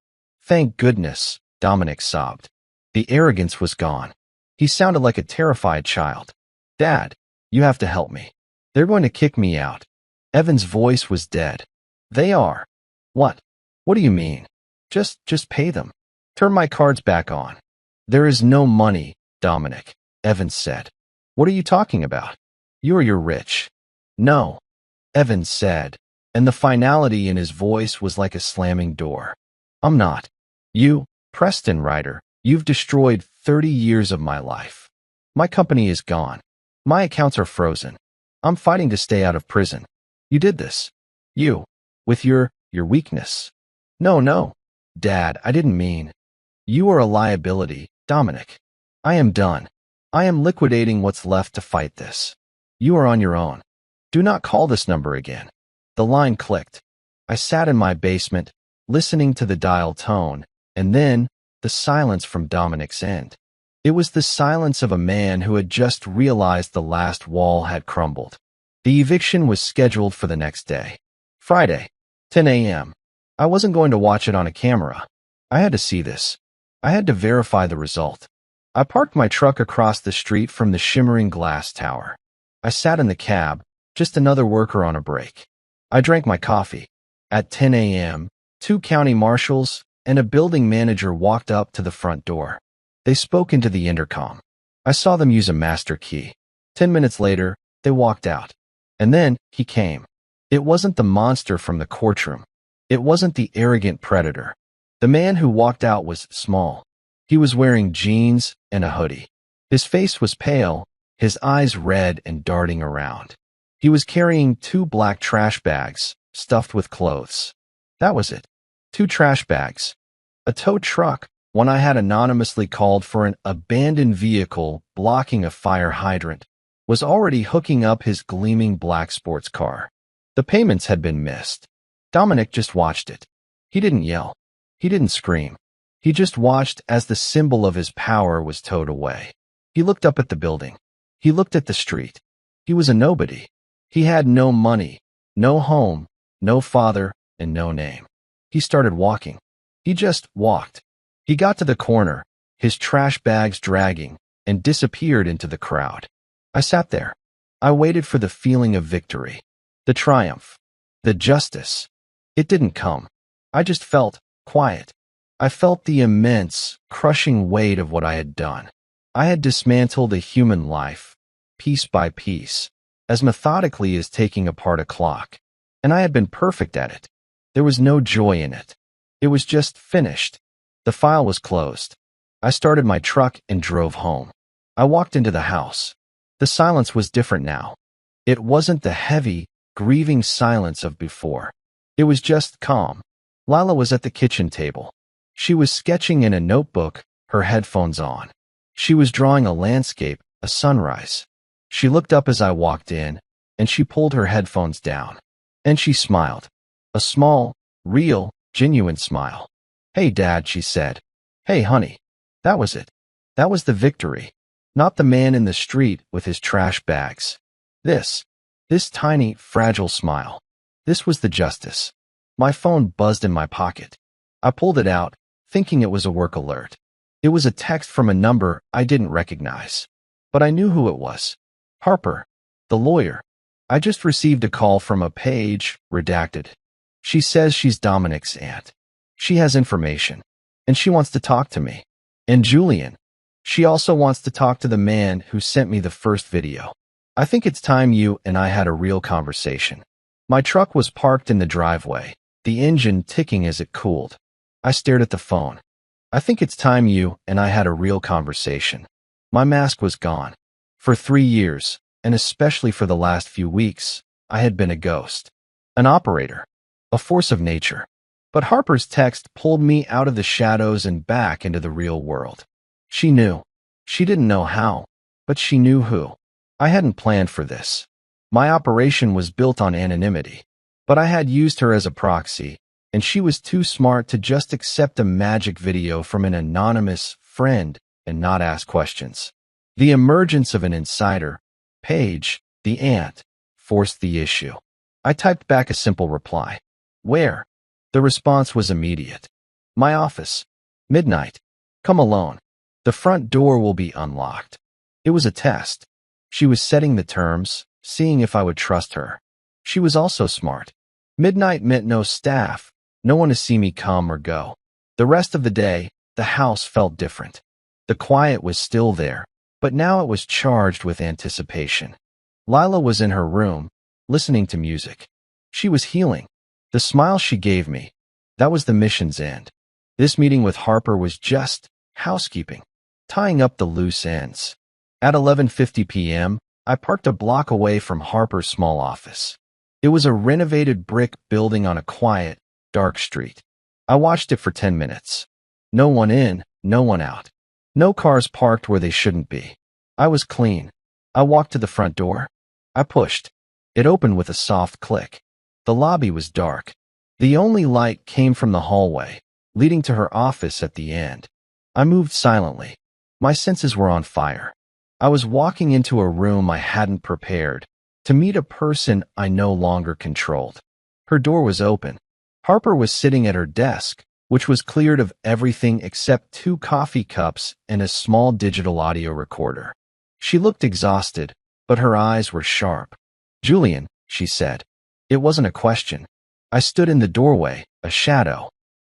goodness, Dominic sobbed. The arrogance was gone. He sounded like a terrified child. Dad, you have to help me. They're going to kick me out. Evan's voice was dead. They are. What? What do you mean? Just pay them. Turn my cards back on. There is no money, Dominic, Evan said. What are you talking about? You're rich. No, Evan said, and the finality in his voice was like a slamming door. I'm not. You, Preston Ryder, you've destroyed 30 years of my life. My company is gone. My accounts are frozen. I'm fighting to stay out of prison. You did this. You, with your weakness. No, no. Dad, I didn't mean. You are a liability, Dominic. I am done. I am liquidating what's left to fight this. You are on your own. Do not call this number again. The line clicked. I sat in my basement, listening to the dial tone, and then the silence from Dominic's end. It was the silence of a man who had just realized the last wall had crumbled. The eviction was scheduled for the next day. Friday, 10 a.m. I wasn't going to watch it on a camera. I had to see this. I had to verify the result. I parked my truck across the street from the shimmering glass tower. I sat in the cab, just another worker on a break. I drank my coffee. At 10 a.m., 2 county marshals and a building manager walked up to the front door. They spoke into the intercom. I saw them use a master key. 10 minutes later, they walked out. And then he came. It wasn't the monster from the courtroom. It wasn't the arrogant predator. The man who walked out was small. He was wearing jeans and a hoodie. His face was pale, his eyes red and darting around. He was carrying 2 black trash bags, stuffed with clothes. That was it. 2 trash bags. A tow truck, one I had anonymously called for an abandoned vehicle blocking a fire hydrant, was already hooking up his gleaming black sports car. The payments had been missed. Dominic just watched it. He didn't yell. He didn't scream. He just watched as the symbol of his power was towed away. He looked up at the building. He looked at the street. He was a nobody. He had no money, no home, no father, and no name. He started walking. He just walked. He got to the corner, his trash bags dragging, and disappeared into the crowd. I sat there. I waited for the feeling of victory, the triumph, the justice. It didn't come. I just felt quiet. I felt the immense, crushing weight of what I had done. I had dismantled a human life, piece by piece, as methodically as taking apart a clock. And I had been perfect at it. There was no joy in it. It was just finished. The file was closed. I started my truck and drove home. I walked into the house. The silence was different now. It wasn't the heavy, grieving silence of before. It was just calm. Lila was at the kitchen table. She was sketching in a notebook, her headphones on. She was drawing a landscape, a sunrise. She looked up as I walked in, and she pulled her headphones down. And she smiled. A small, real, genuine smile. "Hey, Dad," she said. "Hey, honey." That was it. That was the victory. Not the man in the street with his trash bags. This tiny, fragile smile. This was the justice. My phone buzzed in my pocket. I pulled it out, thinking it was a work alert. It was a text from a number I didn't recognize. But I knew who it was. Harper, the lawyer. I just received a call from a page, redacted. She says she's Dominic's aunt. She has information, and she wants to talk to me. And Julian. She also wants to talk to the man who sent me the first video. I think it's time you and I had a real conversation. My truck was parked in the driveway, the engine ticking as it cooled. I stared at the phone. I think it's time you and I had a real conversation. My mask was gone. For 3 years, and especially for the last few weeks, I had been a ghost. An operator. A force of nature. But Harper's text pulled me out of the shadows and back into the real world. She knew. She didn't know how, but she knew who. I hadn't planned for this. My operation was built on anonymity, but I had used her as a proxy, and she was too smart to just accept a magic video from an anonymous friend and not ask questions. The emergence of an insider, Paige, the aunt, forced the issue. I typed back a simple reply. "Where?" The response was immediate. "My office. Midnight. Come alone. The front door will be unlocked." It was a test. She was setting the terms, seeing if I would trust her. She was also smart. Midnight meant no staff, no one to see me come or go. The rest of the day, the house felt different. The quiet was still there, but now it was charged with anticipation. Lila was in her room, listening to music. She was healing. The smile she gave me, that was the mission's end. This meeting with Harper was just housekeeping, tying up the loose ends. At 11:50 p.m., I parked a block away from Harper's small office. It was a renovated brick building on a quiet, dark street. I watched it for 10 minutes. No one in, no one out. No cars parked where they shouldn't be. I was clean. I walked to the front door. I pushed. It opened with a soft click. The lobby was dark. The only light came from the hallway, leading to her office at the end. I moved silently. My senses were on fire. I was walking into a room I hadn't prepared, to meet a person I no longer controlled. Her door was open. Harper was sitting at her desk, which was cleared of everything except 2 coffee cups and a small digital audio recorder. She looked exhausted, but her eyes were sharp. "Julian," she said. It wasn't a question. I stood in the doorway, a shadow.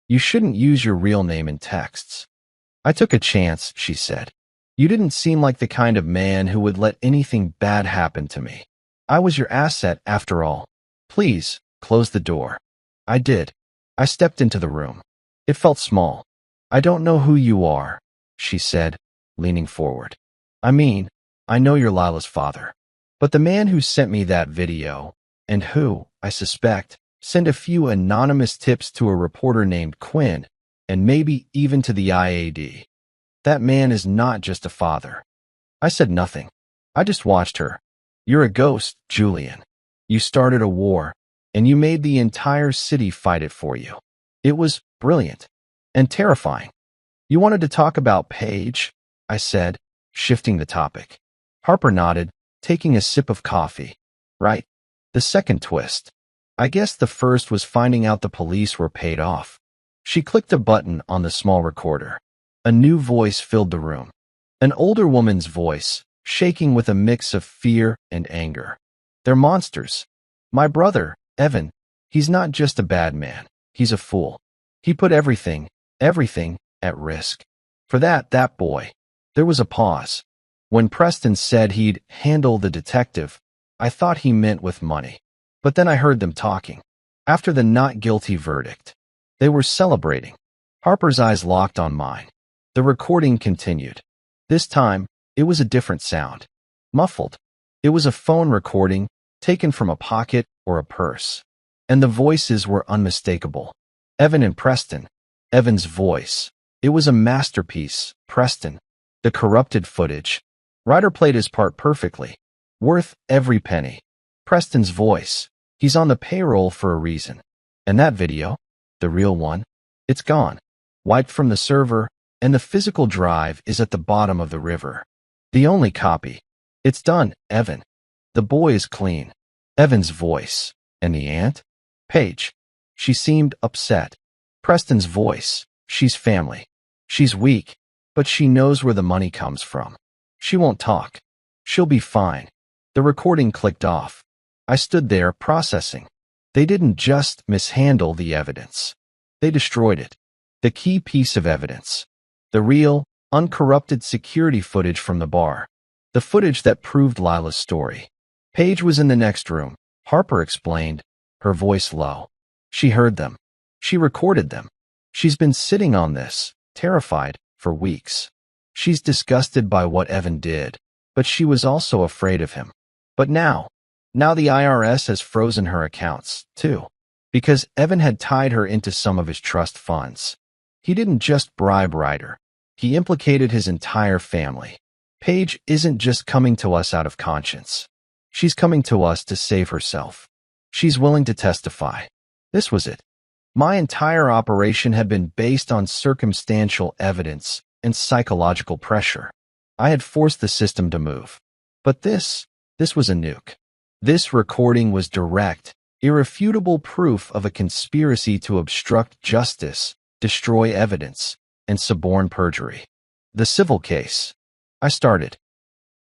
"You shouldn't use your real name in texts." "I took a chance," she said. "You didn't seem like the kind of man who would let anything bad happen to me. I was your asset after all. Please, close the door." I did. I stepped into the room. It felt small. "I don't know who you are," she said, leaning forward. "I mean, I know you're Lila's father. But the man who sent me that video, and who, I suspect, sent a few anonymous tips to a reporter named Quinn, and maybe even to the IAD. That man is not just a father." I said nothing. I just watched her. "You're a ghost, Julian. You started a war, and you made the entire city fight it for you. It was brilliant and terrifying." "You wanted to talk about Paige?" I said, shifting the topic. Harper nodded, taking a sip of coffee. "Right. The second twist. I guess the first was finding out the police were paid off." She clicked a button on the small recorder. A new voice filled the room. An older woman's voice, shaking with a mix of fear and anger. "They're monsters. My brother, Evan, he's not just a bad man. He's a fool. He put everything at risk. For that boy." There was a pause. When Preston said he'd handle the detective, I thought he meant with money. But then I heard them talking. After the not guilty verdict, they were celebrating. Harper's eyes locked on mine. The recording continued. This time, it was a different sound. Muffled. It was a phone recording, taken from a pocket or a purse. And the voices were unmistakable. Evan and Preston. Evan's voice. It was a masterpiece. Preston. The corrupted footage. Ryder played his part perfectly. Worth every penny. Preston's voice. He's on the payroll for a reason. And that video, the real one, it's gone. Wiped from the server, and the physical drive is at the bottom of the river. The only copy. It's done, Evan. The boy is clean. Evan's voice. And the aunt? Paige. She seemed upset. Preston's voice. She's family. She's weak, but she knows where the money comes from. She won't talk. She'll be fine. The recording clicked off. I stood there processing. They didn't just mishandle the evidence. They destroyed it. The key piece of evidence. The real, uncorrupted security footage from the bar. The footage that proved Lila's story. Paige was in the next room, Harper explained, her voice low. She heard them. She recorded them. She's been sitting on this, terrified, for weeks. She's disgusted by what Evan did, but she was also afraid of him. But now the IRS has frozen her accounts, too, because Evan had tied her into some of his trust funds. He didn't just bribe Ryder. He implicated his entire family. Paige isn't just coming to us out of conscience. She's coming to us to save herself. She's willing to testify. This was it. My entire operation had been based on circumstantial evidence and psychological pressure. I had forced the system to move. But this was a nuke. This recording was direct, irrefutable proof of a conspiracy to obstruct justice, destroy evidence, and suborn perjury. The civil case. I started.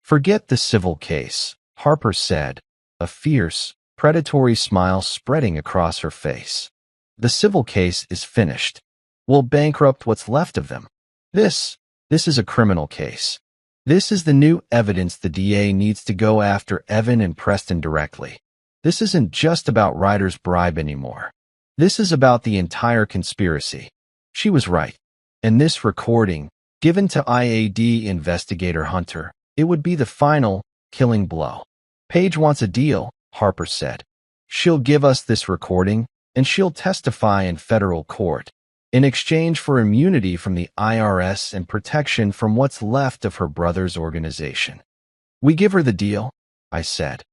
Forget the civil case, Harper said, a fierce, predatory smile spreading across her face. The civil case is finished. We'll bankrupt what's left of them. This is a criminal case. This is the new evidence the DA needs to go after Evan and Preston directly. This isn't just about Ryder's bribe anymore. This is about the entire conspiracy. She was right. And this recording, given to IAD investigator Hunter, it would be the final, killing blow. Paige wants a deal, Harper said. She'll give us this recording, and she'll testify in federal court. in exchange for immunity from the IRS and protection from what's left of her brother's organization. We give her the deal, I said.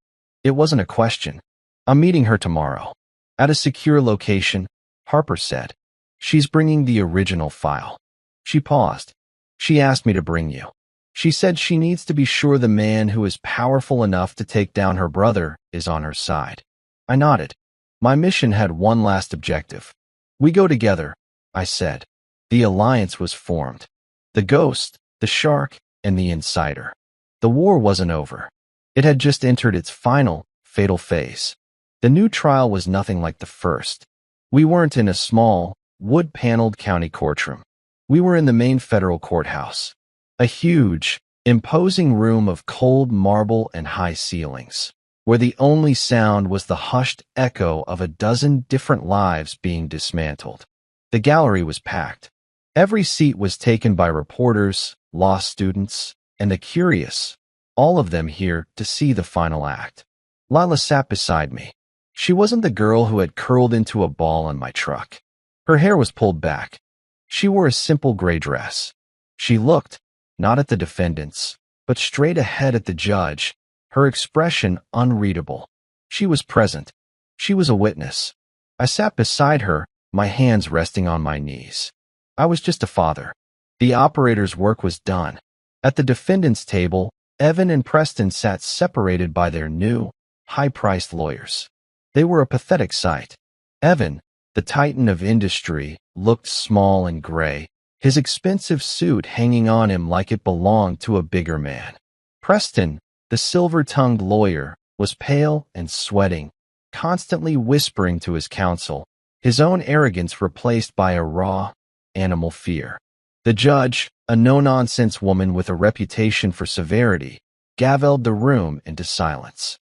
It wasn't a question. I'm meeting her tomorrow. At a secure location, Harper said. She's bringing the original file. She paused. She asked me to bring you. She said she needs to be sure the man who is powerful enough to take down her brother is on her side. I nodded. My mission had one last objective. We go together, I said. The alliance was formed. The ghost, the shark, and the insider. The war wasn't over. It had just entered its final, fatal phase. The new trial was nothing like the first. We weren't in a small, wood-paneled county courtroom. We were in the main federal courthouse. A huge, imposing room of cold marble and high ceilings, where the only sound was the hushed echo of a dozen different lives being dismantled. The gallery was packed. Every seat was taken by reporters, law students, and the curious, all of them here to see the final act. Lila sat beside me. She wasn't the girl who had curled into a ball on my truck. Her hair was pulled back. She wore a simple gray dress. She looked, not at the defendants, but straight ahead at the judge, her expression unreadable. She was present. She was a witness. I sat beside her, my hands resting on my knees. I was just a father. The operator's work was done. At the defendant's table, Evan and Preston sat separated by their new, high-priced lawyers. They were a pathetic sight. Evan, the titan of industry, looked small and gray, his expensive suit hanging on him like it belonged to a bigger man. Preston, the silver-tongued lawyer, was pale and sweating, constantly whispering to his counsel, his own arrogance replaced by a raw, animal fear. The judge, a no-nonsense woman with a reputation for severity, gavelled the room into silence.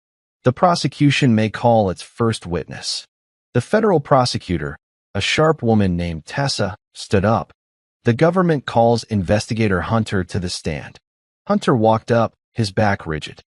The prosecution may call its first witness. The federal prosecutor, a sharp woman named Tessa, stood up. The government calls investigator Hunter to the stand. Hunter walked up, his back rigid.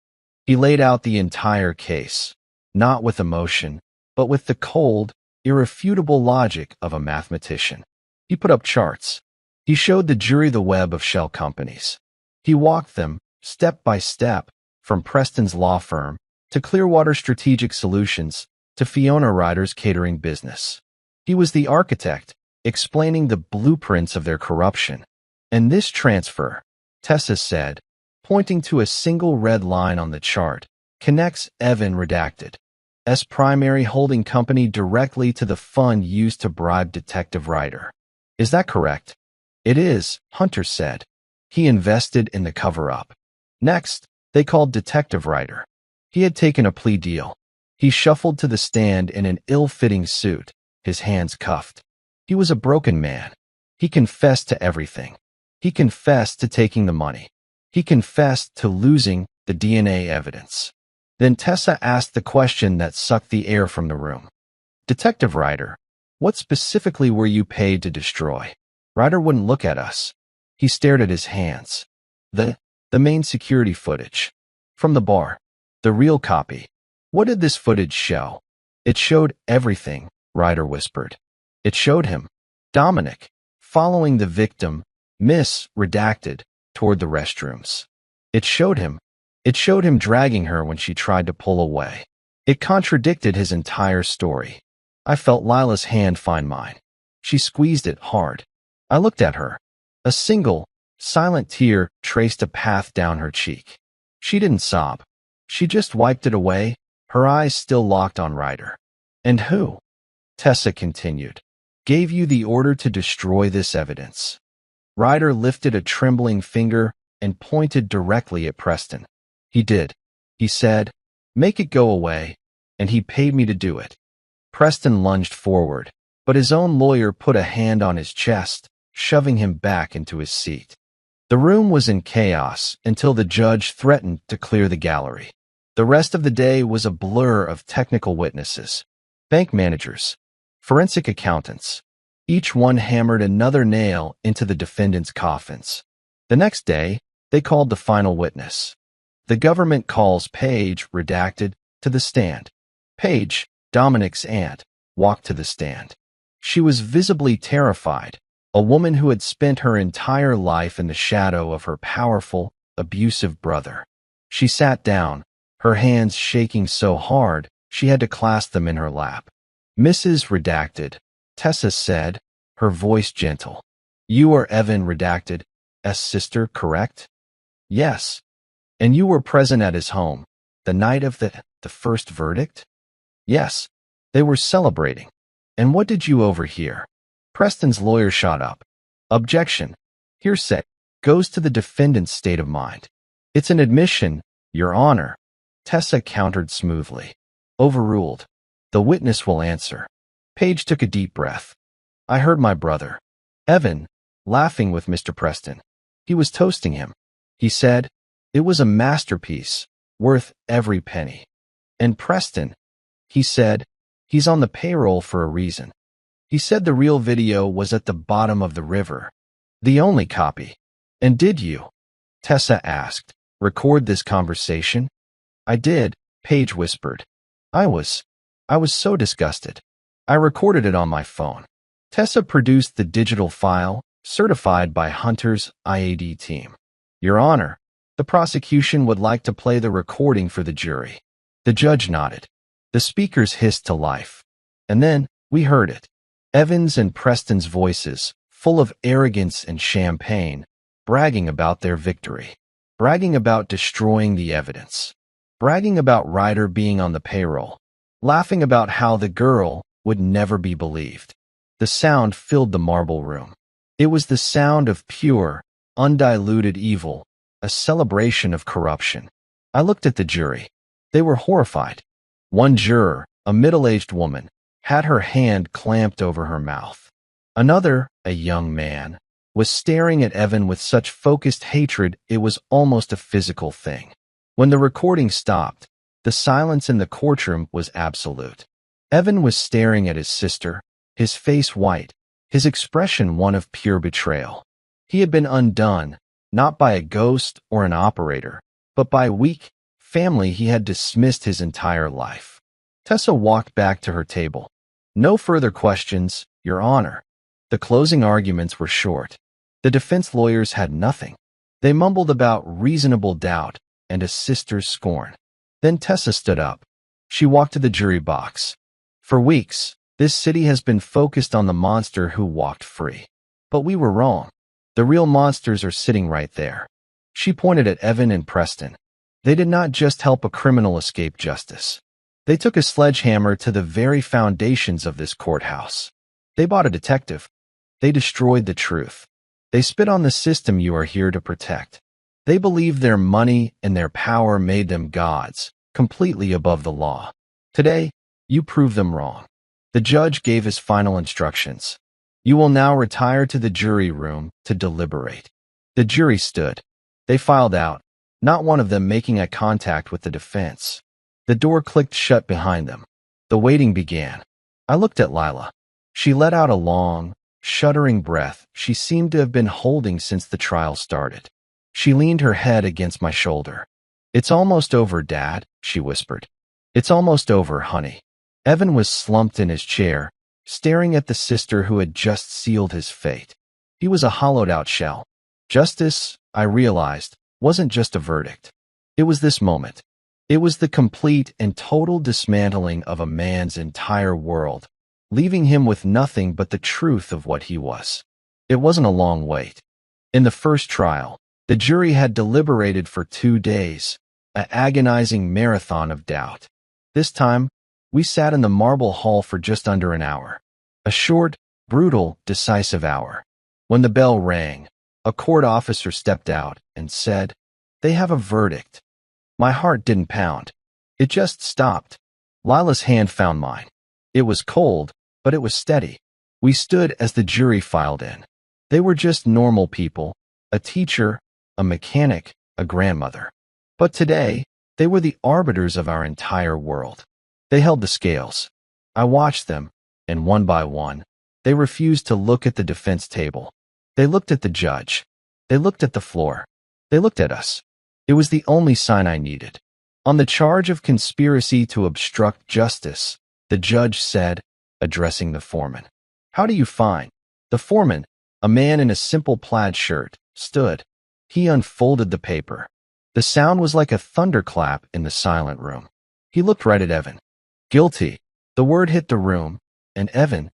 He laid out the entire case, not with emotion, but with the cold, irrefutable logic of a mathematician. He put up charts. He showed the jury the web of shell companies. He walked them, step by step, from Preston's law firm to Clearwater Strategic Solutions to Fiona Ryder's catering business. He was the architect, explaining the blueprints of their corruption. And this transfer, Tessa said, pointing to a single red line on the chart, connects Evan Redacted, S primary holding company directly to the fund used to bribe Detective Ryder. Is that correct? It is, Hunter said. He invested in the cover-up. Next, they called Detective Ryder. He had taken a plea deal. He shuffled to the stand in an ill-fitting suit, his hands cuffed. He was a broken man. He confessed to everything. He confessed to taking the money. He confessed to losing the DNA evidence. Then Tessa asked the question that sucked the air from the room. Detective Ryder, what specifically were you paid to destroy? Ryder wouldn't look at us. He stared at his hands. The main security footage. From the bar. The real copy. What did this footage show? It showed everything, Ryder whispered. It showed him, Dominic, following the victim, Miss Redacted, toward the restrooms. It showed him dragging her when she tried to pull away. It contradicted his entire story. I felt Lila's hand find mine. She squeezed it hard. I looked at her. A single, silent tear traced a path down her cheek. She didn't sob. She just wiped it away, her eyes still locked on Ryder. And who? Tessa continued. Gave you the order to destroy this evidence. Ryder lifted a trembling finger and pointed directly at Preston. He did. He said, make it go away, and he paid me to do it. Preston lunged forward, but his own lawyer put a hand on his chest, shoving him back into his seat. The room was in chaos until the judge threatened to clear the gallery. The rest of the day was a blur of technical witnesses, bank managers, forensic accountants. Each one hammered another nail into the defendants' coffins. The next day, they called the final witness. The government calls Paige, Redacted, to the stand. Paige, Dominic's aunt, walked to the stand. She was visibly terrified, a woman who had spent her entire life in the shadow of her powerful, abusive brother. She sat down, her hands shaking so hard she had to clasp them in her lap. "Mrs. Redacted," Tessa said, her voice gentle. "You are Evan Redacted's sister, correct?" "Yes." "And you were present at his home, the night of the first verdict?" "Yes." They were celebrating. "And what did you overhear?" Preston's lawyer shot up. "Objection. Hearsay. Goes to the defendant's state of mind." "It's an admission, Your Honor," Tessa countered smoothly. "Overruled. The witness will answer." Paige took a deep breath. "I heard my brother, Evan, laughing with Mr. Preston. He was toasting him. He said, it was a masterpiece, worth every penny. And Preston, he said, he's on the payroll for a reason. He said the real video was at the bottom of the river. The only copy." "And did you," Tessa asked, "record this conversation?" "I did," Paige whispered. I was so disgusted. I recorded it on my phone." Tessa produced the digital file, certified by Hunter's IAD team. "Your Honor, the prosecution would like to play the recording for the jury." The judge nodded. The speakers hissed to life. And then, we heard it. Evans and Preston's voices, full of arrogance and champagne, bragging about their victory. Bragging about destroying the evidence. Bragging about Ryder being on the payroll. Laughing about how the girl would never be believed. The sound filled the marble room. It was the sound of pure, undiluted evil, a celebration of corruption. I looked at the jury. They were horrified. One juror, a middle-aged woman, had her hand clamped over her mouth. Another, a young man, was staring at Evan with such focused hatred it was almost a physical thing. When the recording stopped, the silence in the courtroom was absolute. Evan was staring at his sister, his face white, his expression one of pure betrayal. He had been undone, not by a ghost or an operator, but by a weak family he had dismissed his entire life. Tessa walked back to her table. "No further questions, Your Honor." The closing arguments were short. The defense lawyers had nothing. They mumbled about reasonable doubt and a sister's scorn. Then Tessa stood up. She walked to the jury box. "For weeks, this city has been focused on the monster who walked free. But we were wrong. The real monsters are sitting right there." She pointed at Evan and Preston. They did not just help a criminal escape justice. They took a sledgehammer to the very foundations of this courthouse. They bought a detective. They destroyed the truth. They spit on the system you are here to protect. They believed their money and their power made them gods, completely above the law. Today, you prove them wrong. The judge gave his final instructions. "You will now retire to the jury room to deliberate." The jury stood. They filed out, not one of them making eye contact with the defense. The door clicked shut behind them. The waiting began. I looked at Lila. She let out a long, shuddering breath she seemed to have been holding since the trial started. She leaned her head against my shoulder. "It's almost over, Dad," she whispered. "It's almost over, honey." Evan was slumped in his chair, staring at the sister who had just sealed his fate. He was a hollowed-out shell. Justice, I realized, wasn't just a verdict. It was this moment. It was the complete and total dismantling of a man's entire world, leaving him with nothing but the truth of what he was. It wasn't a long wait. In the first trial, the jury had deliberated for 2 days, an agonizing marathon of doubt. This time, we sat in the marble hall for just under an hour. A short, brutal, decisive hour. When the bell rang, a court officer stepped out and said, "They have a verdict." My heart didn't pound. It just stopped. Lila's hand found mine. It was cold, but it was steady. We stood as the jury filed in. They were just normal people, a teacher, a mechanic, a grandmother. But today, they were the arbiters of our entire world. They held the scales. I watched them, and one by one, they refused to look at the defense table. They looked at the judge. They looked at the floor. They looked at us. It was the only sign I needed. On the charge of conspiracy to obstruct justice, the judge said, addressing the foreman, How do you find? The foreman, a man in a simple plaid shirt, stood. He unfolded the paper. The sound was like a thunderclap in the silent room. He looked right at Evan. Guilty. The word hit the room, and Evan,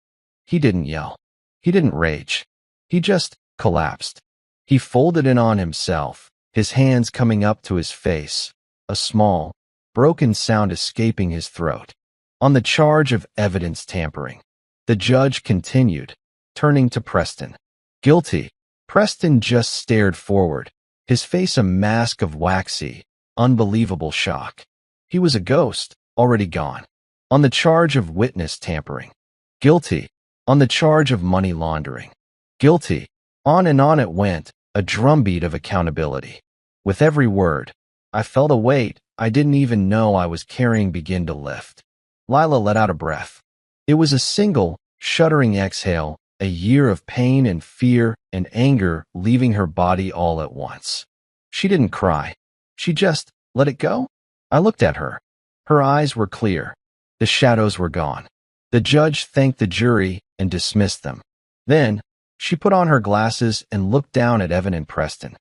he didn't yell. He didn't rage. He just collapsed. He folded in on himself, his hands coming up to his face, a small, broken sound escaping his throat. On the charge of evidence tampering, the judge continued, turning to Preston. Guilty. Preston just stared forward, his face a mask of waxy, unbelievable shock. He was a ghost, already gone. On the charge of witness tampering. Guilty. On the charge of money laundering. Guilty. On and on it went, a drumbeat of accountability. With every word, I felt a weight I didn't even know I was carrying begin to lift. Lila let out a breath. It was a single, shuddering exhale, a year of pain and fear and anger leaving her body all at once. She didn't cry. She just let it go. I looked at her. Her eyes were clear. The shadows were gone. The judge thanked the jury and dismissed them. Then, she put on her glasses and looked down at Evan and Preston.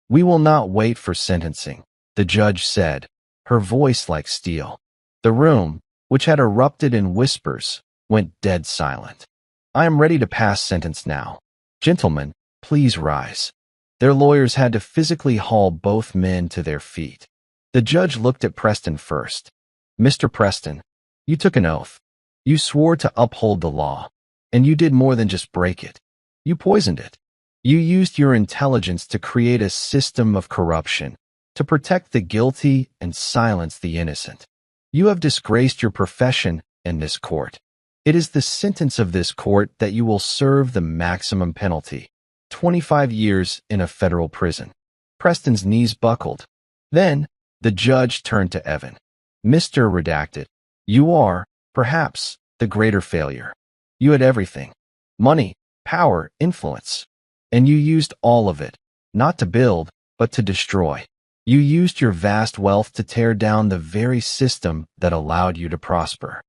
We will not wait for sentencing, the judge said, her voice like steel. The room, which had erupted in whispers, went dead silent. I am ready to pass sentence now. Gentlemen, please rise. Their lawyers had to physically haul both men to their feet. The judge looked at Preston first. Mr. Preston, you took an oath. You swore to uphold the law. And you did more than just break it. You poisoned it. You used your intelligence to create a system of corruption, to protect the guilty and silence the innocent. You have disgraced your profession and this court. It is the sentence of this court that you will serve the maximum penalty, 25 years in a federal prison. Preston's knees buckled. Then, the judge turned to Evan. Mr. Redacted, you are, perhaps, the greater failure. You had everything. Money, power, influence. And you used all of it, not to build, but to destroy. You used your vast wealth to tear down the very system that allowed you to prosper.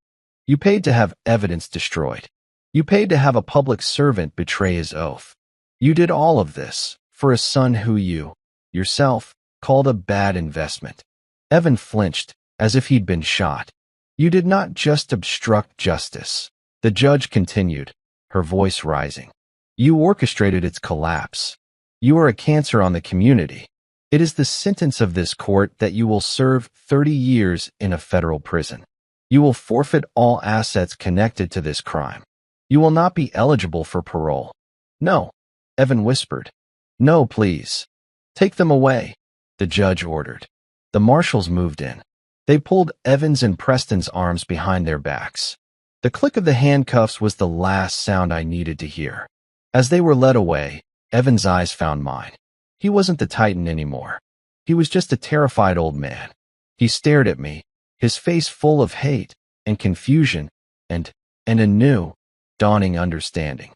You paid to have evidence destroyed. You paid to have a public servant betray his oath. You did all of this for a son who you, yourself, called a bad investment. Evan flinched, as if he'd been shot. You did not just obstruct justice. The judge continued, her voice rising. You orchestrated its collapse. You are a cancer on the community. It is the sentence of this court that you will serve 30 years in a federal prison. You will forfeit all assets connected to this crime. You will not be eligible for parole. No, Evan whispered. No, please. Take them away, the judge ordered. The marshals moved in. They pulled Evan's and Preston's arms behind their backs. The click of the handcuffs was the last sound I needed to hear. As they were led away, Evan's eyes found mine. He wasn't the Titan anymore. He was just a terrified old man. He stared at me, his face full of hate and confusion and a new, dawning understanding.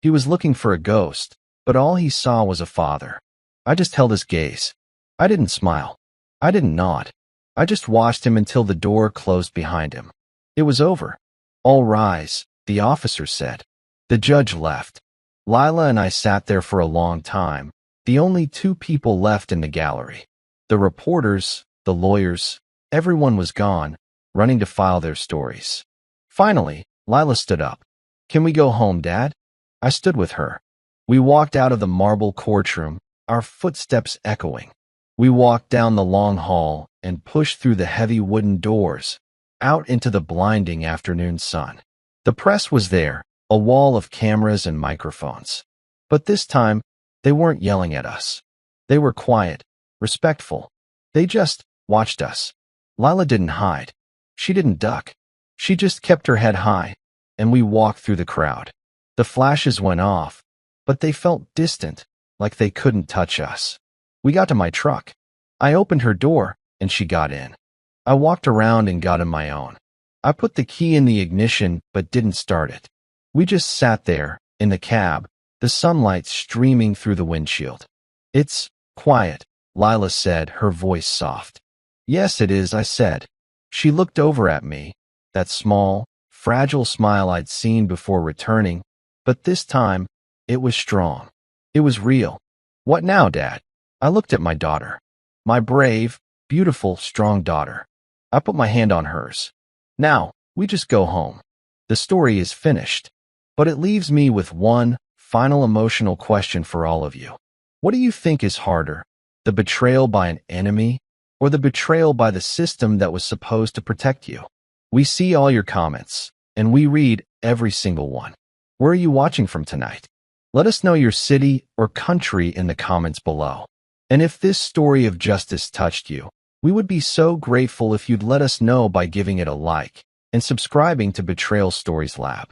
He was looking for a ghost, but all he saw was a father. I just held his gaze. I didn't smile. I didn't nod. I just watched him until the door closed behind him. It was over. All rise, the officer said. The judge left. Lila and I sat there for a long time, the only two people left in the gallery. The reporters, the lawyers, everyone was gone, running to file their stories. Finally, Lila stood up. Can we go home, Dad? I stood with her. We walked out of the marble courtroom, our footsteps echoing. We walked down the long hall and pushed through the heavy wooden doors, out into the blinding afternoon sun. The press was there, a wall of cameras and microphones. But this time, they weren't yelling at us. They were quiet, respectful. They just watched us. Lila didn't hide. She didn't duck. She just kept her head high, and we walked through the crowd. The flashes went off, but they felt distant, like they couldn't touch us. We got to my truck. I opened her door, and she got in. I walked around and got in my own. I put the key in the ignition, but didn't start it. We just sat there, in the cab, the sunlight streaming through the windshield. It's quiet, Lila said, her voice soft. Yes, it is, I said. She looked over at me, that small, fragile smile I'd seen before returning, But this time, it was strong. It was real. What now, Dad? I looked at my daughter. My brave, beautiful, strong daughter. I put my hand on hers. Now, we just go home. The story is finished. But it leaves me with one final emotional question for all of you. What do you think is harder, the betrayal by an enemy or the betrayal by the system that was supposed to protect you? We see all your comments, and we read every single one. Where are you watching from tonight? Let us know your city or country in the comments below. And if this story of justice touched you, we would be so grateful if you'd let us know by giving it a like and subscribing to Betrayal Stories Lab.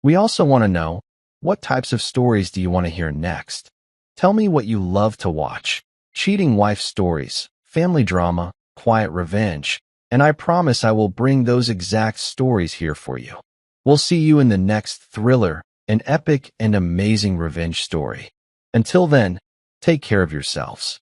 We also want to know, what types of stories do you want to hear next? Tell me what you love to watch. Cheating wife stories, family drama, quiet revenge, and I promise I will bring those exact stories here for you. We'll see you in the next thriller, an epic and amazing revenge story. Until then, take care of yourselves.